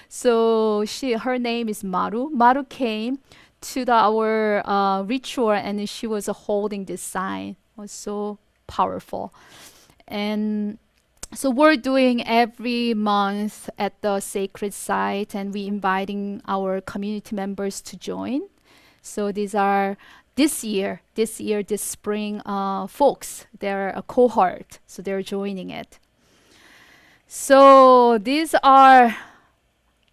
So her name is Maru. Maru came to our ritual, and she was holding this sign. It was so powerful. And so we're doing every month at the sacred site, and we inviting our community members to join. So these are this spring folks. They're a cohort, so they're joining it. So these are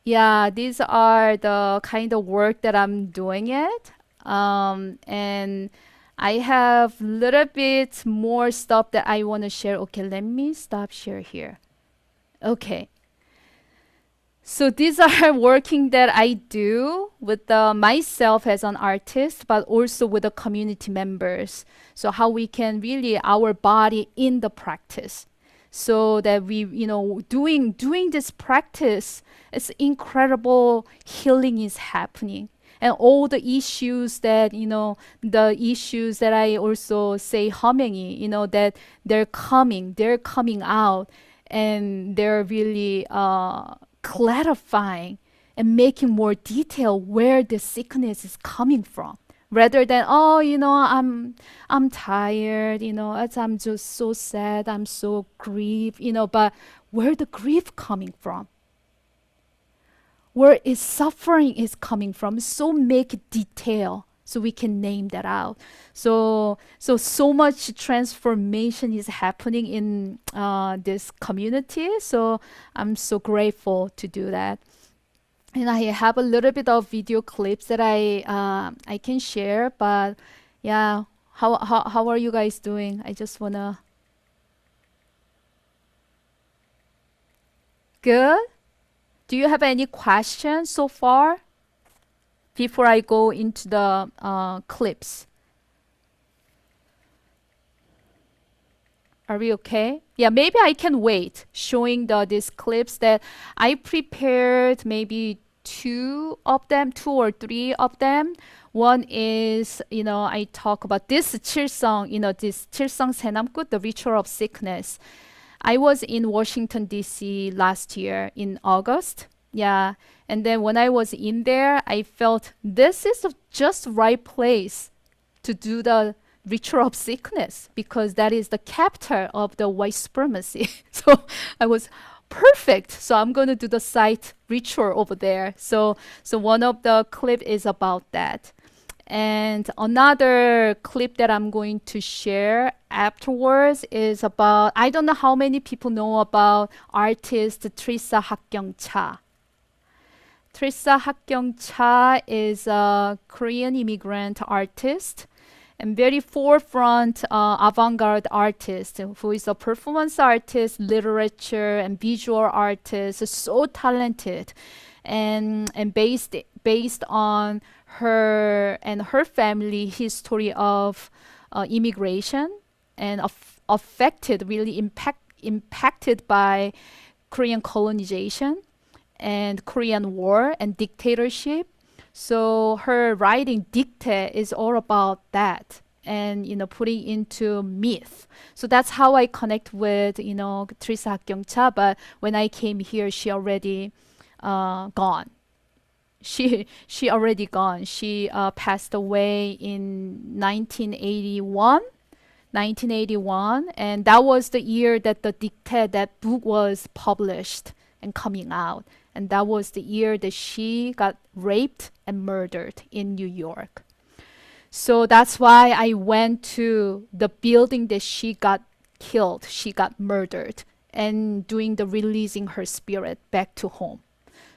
the kind of work that I'm doing it. And I have a little bit more stuff that I want to share. Okay, let me stop share here. Okay. So these are working that I do with myself as an artist, but also with the community members. So how we can really our body in the practice. So that we, doing this practice, it's incredible healing is happening. And all the issues that, the issues that I also say humming, that they're coming out, and they're really clarifying and making more detail where the sickness is coming from. Rather than, I'm tired, I'm just so sad, I'm so grieved, but where the grief coming from? Where is suffering is coming from? So make detail so we can name that out. So much transformation is happening in this community. So I'm so grateful to do that. And I have a little bit of video clips that I can share. But yeah, how are you guys doing? I just wanna. Good. Do you have any questions so far before I go into the clips? Are we okay? Yeah, maybe I can wait showing these clips that I prepared, maybe two or three of them. One is, I talk about this Chilsung, this Chilsung Saenamkut, the ritual of sickness. I was in Washington, D.C. last year in August. Yeah. And then when I was in there, I felt this is just right place to do the ritual of sickness, because that is the capital of the white supremacy. So I was perfect. So I'm going to do the site ritual over there. So one of the clip is about that. And another clip that I'm going to share afterwards is about, I don't know how many people know about artist Trisa Hakkyung-cha. Trisa Hakkyung-cha is a Korean immigrant artist, and very forefront avant-garde artist who is a performance artist, literature and visual artist, so talented, and based on her and her family history of immigration and affected, really impacted by Korean colonization and Korean War and dictatorship. So her writing Dicte is all about that, and putting into myth. So that's how I connect with Teresa Hakgyongcha. But when I came here, she already gone. She already gone. She passed away in 1981, and that was the year that the Dicte, that book, was published and coming out. And that was the year that she got raped and murdered in New York. So that's why I went to the building that she got killed, she got murdered, and doing the releasing her spirit back to home.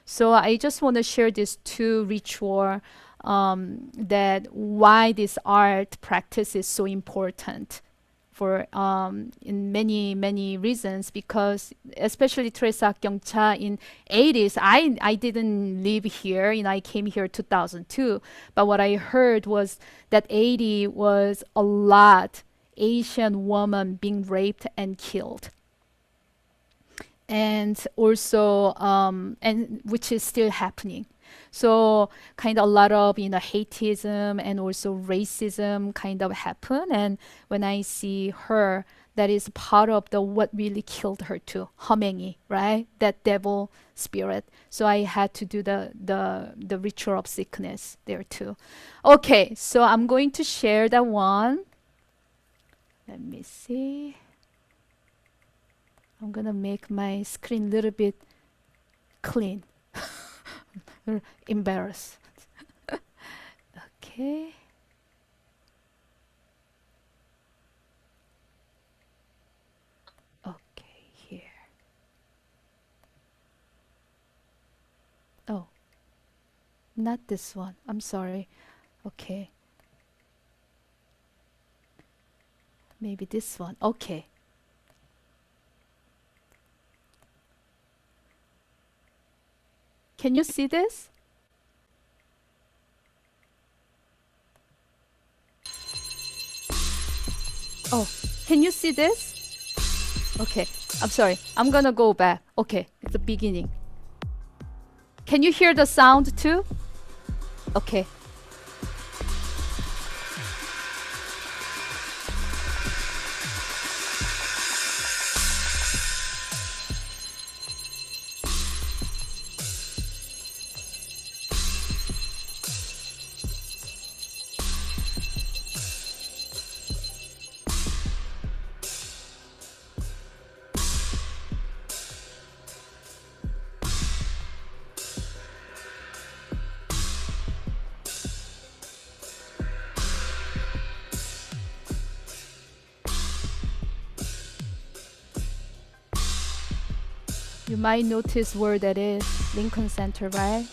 So I just want to share these two ritual, that why this art practice is so important for in many reasons, because especially Teresa Hakgyongcha in 80s, I didn't live here, I came here 2002, but what I heard was that 80 was a lot Asian women being raped and killed, and also and which is still happening. So kind of a lot of hateism and also racism kind of happen. And when I see her, that is part of the what really killed her too, Hamengi, right? That devil spirit. So I had to do the ritual of sickness there too. Okay, so I'm going to share that one. Let me see. I'm gonna make my screen a little bit clean. Embarrassed. Okay. Okay, here. Oh, not this one. I'm sorry. Okay. Maybe this one. Okay. Can you see this? Oh, can you see this? Okay, I'm sorry. I'm gonna go back. Okay, it's the beginning. Can you hear the sound too? Okay. You might notice where that is, Lincoln Center, right?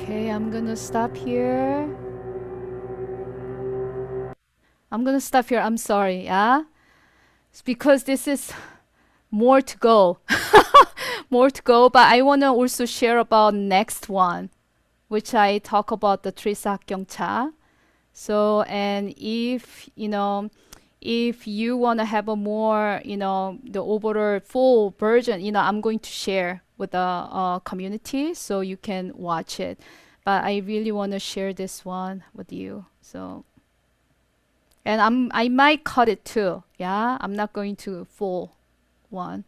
Okay, I'm gonna stop here. I'm sorry, yeah? It's because this is more to go. More to go, but I want to also share about next one, which I talk about the Trisakkyongcha. So, and if you want to have a more, the overall full version, I'm going to share with the community so you can watch it. But I really want to share this one with you. So, and I might cut it too. Yeah, I'm not going to full one.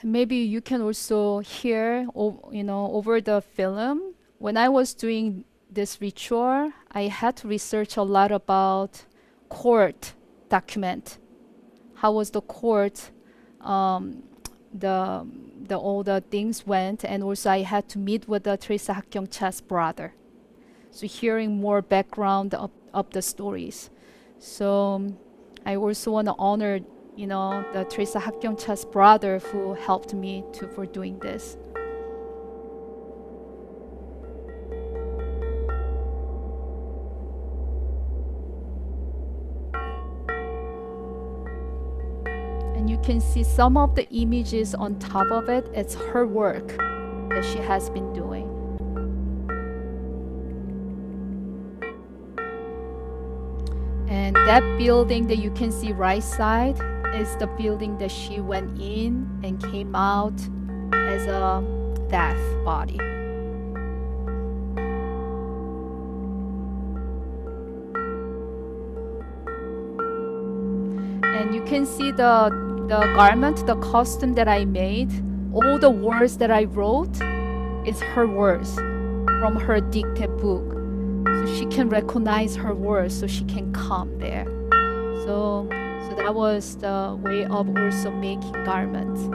Maybe you can also hear, over the film. When I was doing this ritual, I had to research a lot about court document. How was the court, the all the things went, and also I had to meet with the Teresa Hakkyongcha's brother. So hearing more background of the stories. So I also want to honor the Teresa Hakkyongcha's brother who helped me for doing this. And you can see some of the images on top of it. It's her work that she has been doing. And that building that you can see right side is the building that she went in and came out as a death body. And you can see the garment, the costume that I made, all the words that I wrote is her words from her dictate book. So she can recognize her words, so she can come there. So that was the way of also making garments.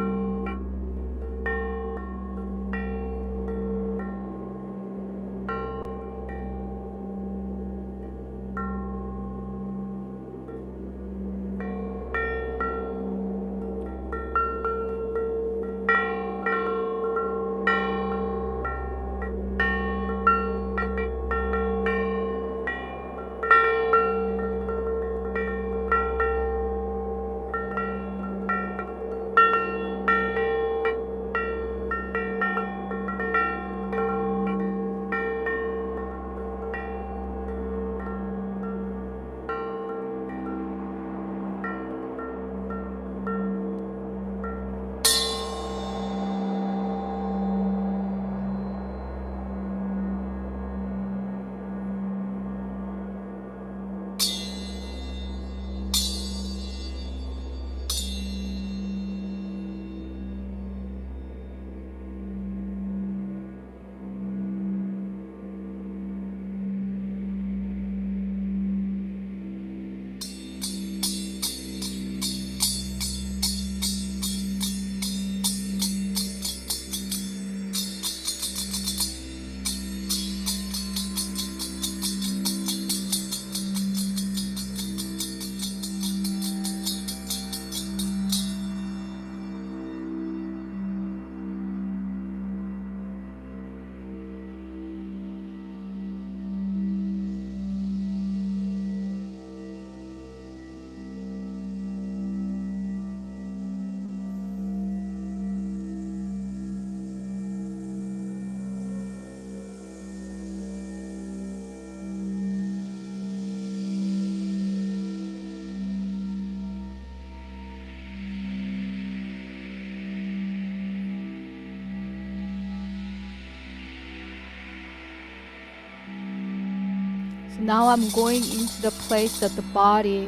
Now I'm going into the place that the body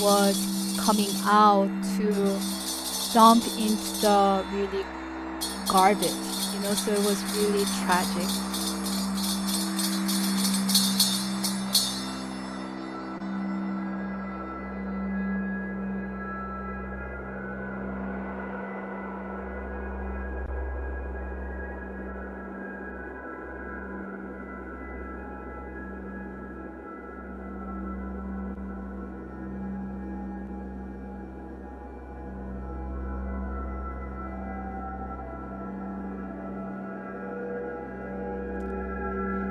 was coming out to dump into the really garbage, So it was really tragic.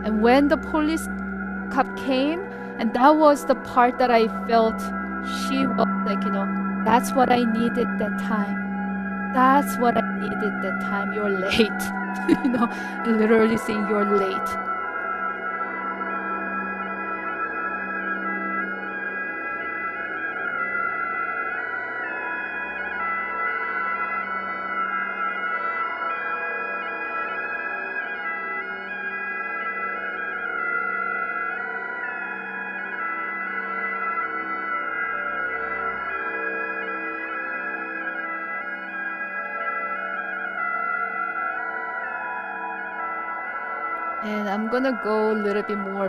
And when the police cop came, and that was the part that I felt she was like, that's what I needed that time. That's what I needed that time. You're late. Literally saying you're late. And I'm gonna go a little bit more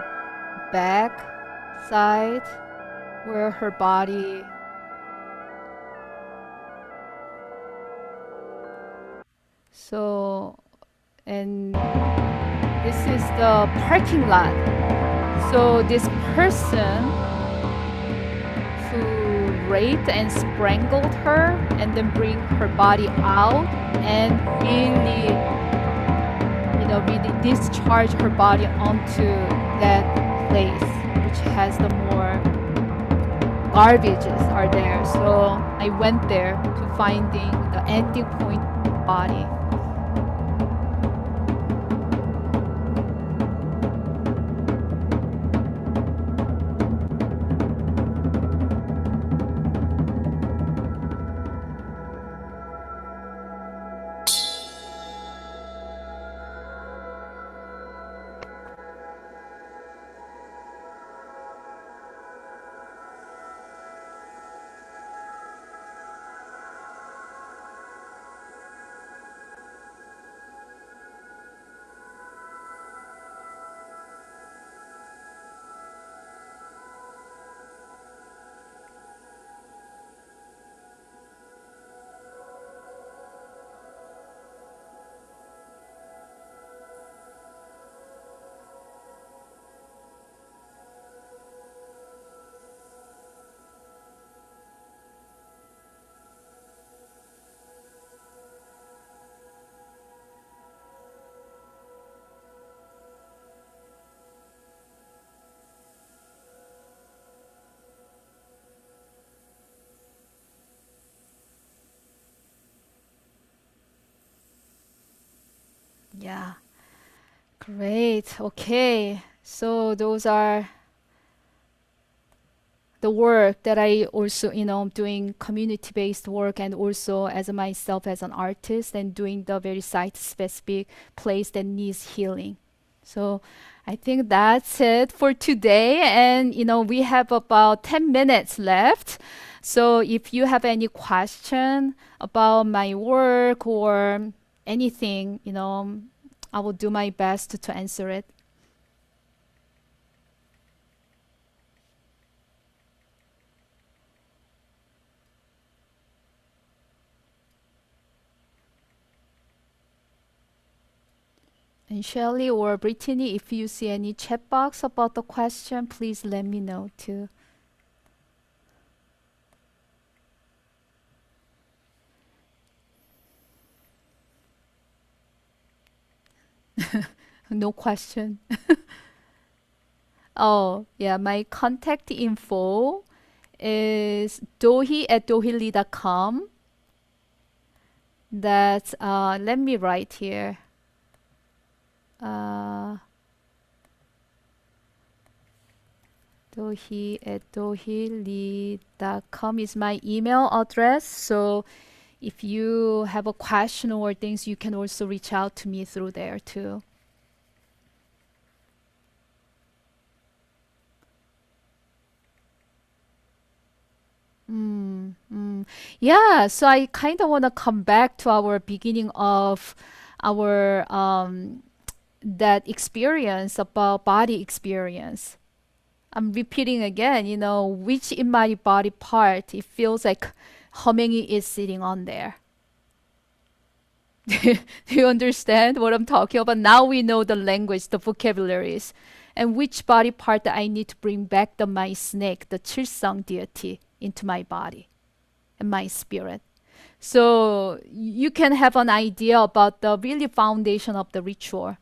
back side where her body. So, and this is the parking lot. So this person who raped and strangled her and then bring her body out and really really discharge her body onto that place, which has the more garbages are there. So I went there to finding the ending point of the body. Yeah, great. Okay, so those are the work that I also, doing community-based work and also as myself as an artist and doing the very site-specific place that needs healing. So I think that's it for today. And, we have about 10 minutes left. So if you have any question about my work or anything, I will do my best to answer it. And Shelly or Brittany, if you see any chat box about the question, please let me know too. No question. Oh, yeah, my contact info is dohi@dohili.com. That's, let me write here. Dohi@dohili.com is my email address. So if you have a question or things, you can also reach out to me through there too. Yeah, so I kind of want to come back to our beginning of our that experience about body experience. I'm repeating again, which in my body part it feels like Haemingi is sitting on there. Do you understand what I'm talking about? Now we know the language, the vocabularies, and which body part that I need to bring back my snake, the Chilsang deity, into my body and my spirit. So you can have an idea about the really foundation of the ritual,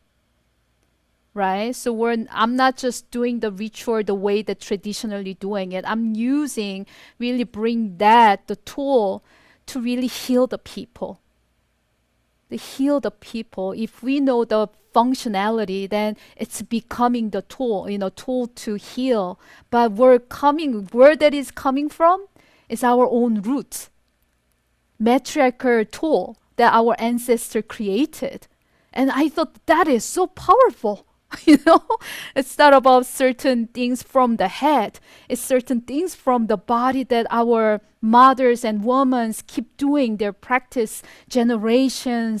right? So I'm not just doing the ritual the way that traditionally doing it. I'm using really bring that the tool to really heal the people. To heal the people. If we know the functionality, then it's becoming the tool, tool to heal. But where that is coming from is our own roots, matriarchal tool that our ancestor created. And I thought that is so powerful. It's not about certain things from the head. It's certain things from the body that our mothers and women keep doing their practice generation.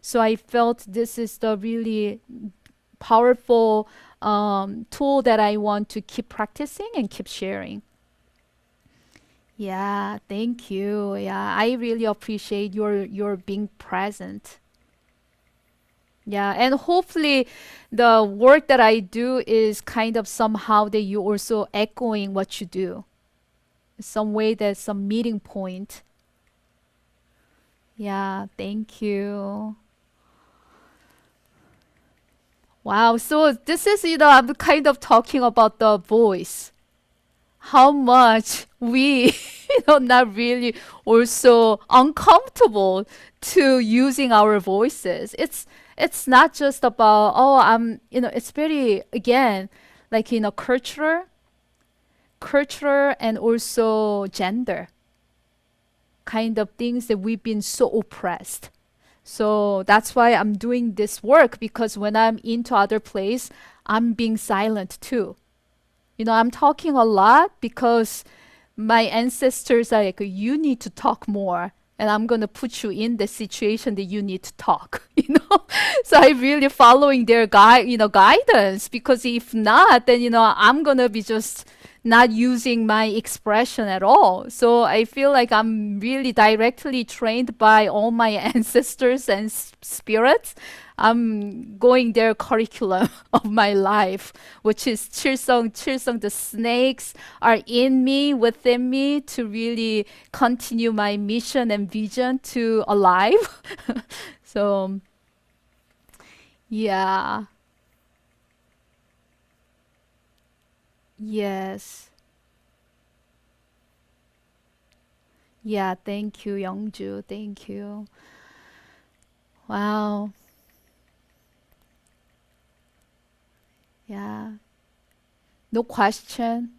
So I felt this is the really powerful tool that I want to keep practicing and keep sharing. Yeah, thank you. Yeah, I really appreciate your being present. Yeah, and hopefully the work that I do is kind of somehow that you also echoing what you do. Some way there's some meeting point. Yeah, thank you. Wow, so this is, I'm kind of talking about the voice. How much we, not really also uncomfortable to using our voices. It's not just about, it's very, again, like, cultural and also gender kind of things that we've been so oppressed. So that's why I'm doing this work, because when I'm into other place, I'm being silent too. I'm talking a lot because my ancestors are like, you need to talk more. And I'm going to put you in the situation that you need to talk, So I'm really following their guidance, because if not, then, I'm going to be just not using my expression at all. So I feel like I'm really directly trained by all my ancestors and spirits. I'm going their curriculum of my life, which is Chilsung. The snakes are in me, within me, to really continue my mission and vision to alive. So, yeah. Yes. Yeah, thank you, Youngju. Thank you. Wow. Yeah. No question.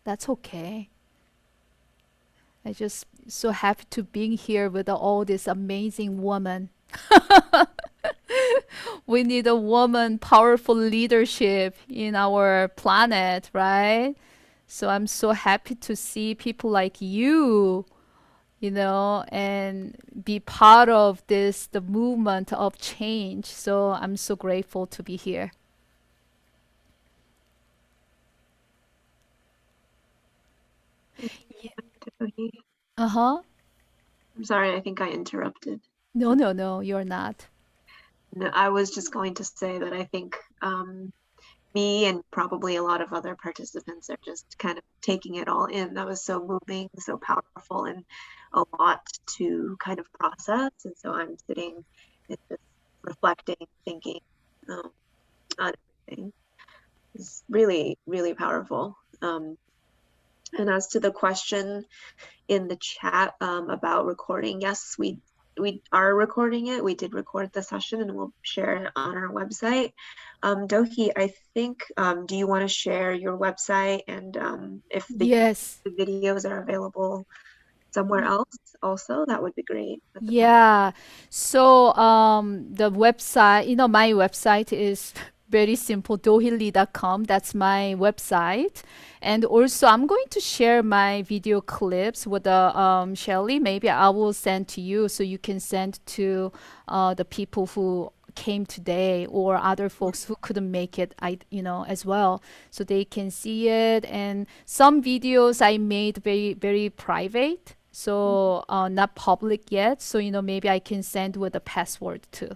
That's okay. I just so happy to being here with all this amazing woman. We need a woman powerful leadership in our planet, right? So I'm so happy to see people like you, and be part of the movement of change. So I'm so grateful to be here. Tony. Uh-huh. I'm sorry, I think I interrupted. No, you're not. No, I was just going to say that I think me and probably a lot of other participants are just kind of taking it all in. That was so moving, so powerful, and a lot to kind of process. And so I'm sitting and just reflecting, thinking on everything. It's really, really powerful. And as to the question in the chat about recording, yes, we are recording it. We did record the session, and we'll share it on our website. Dohi, I think, do you want to share your website, and if Yes. the videos are available somewhere else also, that would be great. Yeah. So the website, my website is very simple, dohili.com. That's my website. And also, I'm going to share my video clips with Shelly. Maybe I will send to you so you can send to the people who came today or other folks who couldn't make it, as well, so they can see it. And some videos I made very, very private, so not public yet. So, maybe I can send with a password too.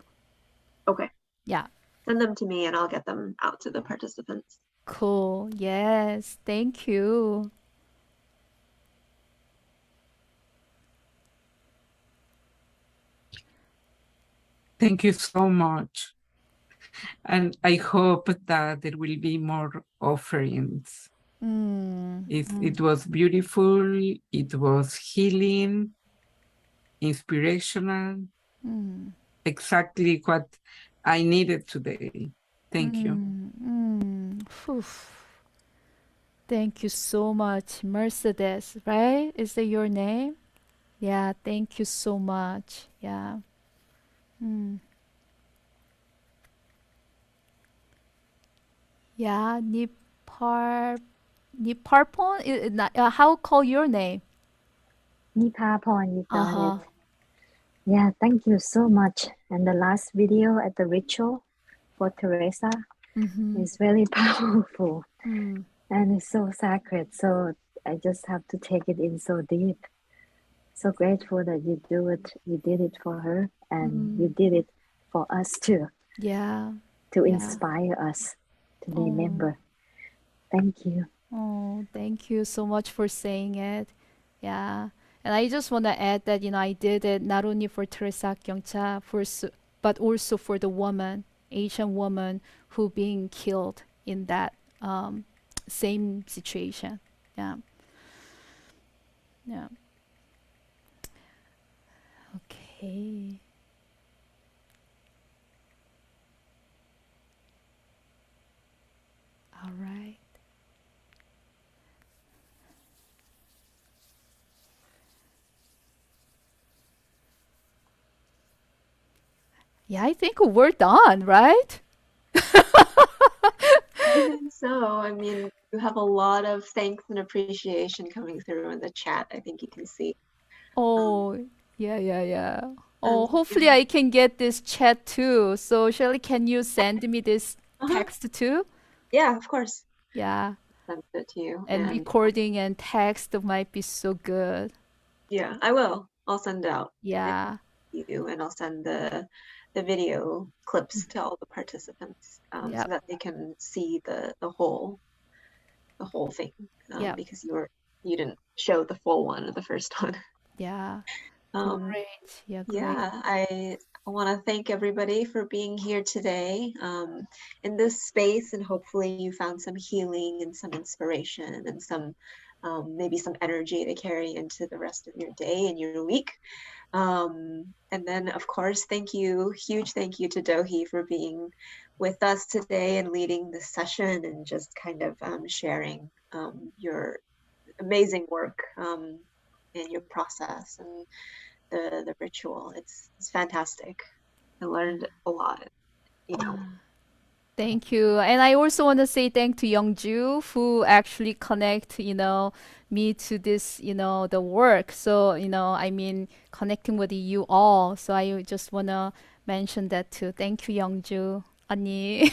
Okay. Yeah. Send them to me and I'll get them out to the participants. Cool. Yes. Thank you. Thank you so much. And I hope that there will be more offerings. It was beautiful, it was healing, inspirational, exactly what I needed today. Thank you. Phew. Thank you so much, Mercedes, right? Is that your name? Yeah, thank you so much. Yeah. Yeah, Niparpon? How call your name? Nipaporn, you got Uh-huh. it. Yeah, thank you so much. And the last video at the ritual for Teresa is very powerful and it's so sacred. So I just have to take it in so deep. So grateful that you do it. You did it for her and you did it for us too, Yeah. to Yeah. inspire us to Oh. remember. Thank you. Oh, thank you so much for saying it. Yeah. And I just want to add that, I did it not only for Teresa Kyungcha, but also for the woman, Asian woman who being killed in that same situation. Yeah. Yeah. Okay. All right. Yeah, I think we're done, right? I think so. I mean, you have a lot of thanks and appreciation coming through in the chat. I think you can see. Oh, yeah. Oh, And hopefully I can get this chat too. So, Shelly, can you send me this text too? yeah, of course. Yeah. Send it to you. And recording and text might be so good. Yeah, I will. I'll send out Yeah. you and I'll send the video clips to all the participants so Yep. that they can see the whole thing Yep. because you didn't show the full one or the first one. Yeah. Great. Yeah, great. Yeah, I want to thank everybody for being here today in this space, and hopefully you found some healing and some inspiration and some maybe some energy to carry into the rest of your day and your week. And then, of course, huge thank you to Dohi for being with us today and leading this session and just kind of sharing your amazing work and your process and the ritual. It's fantastic. I learned a lot, Thank you. And I also want to say thank to Youngju who actually connect, me to this, the work. So, I mean, connecting with you all. So I just want to mention that too. Thank you, Youngju. 언니.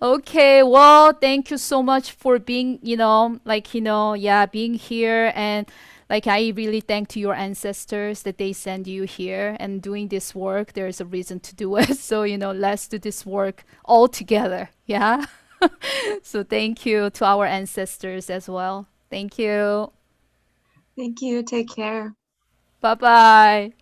Okay, well, thank you so much for being, being here. And like, I really thank to your ancestors that they send you here and doing this work. There's a reason to do it. So, let's do this work all together. Yeah. So thank you to our ancestors as well. Thank you. Thank you. Take care. Bye-bye.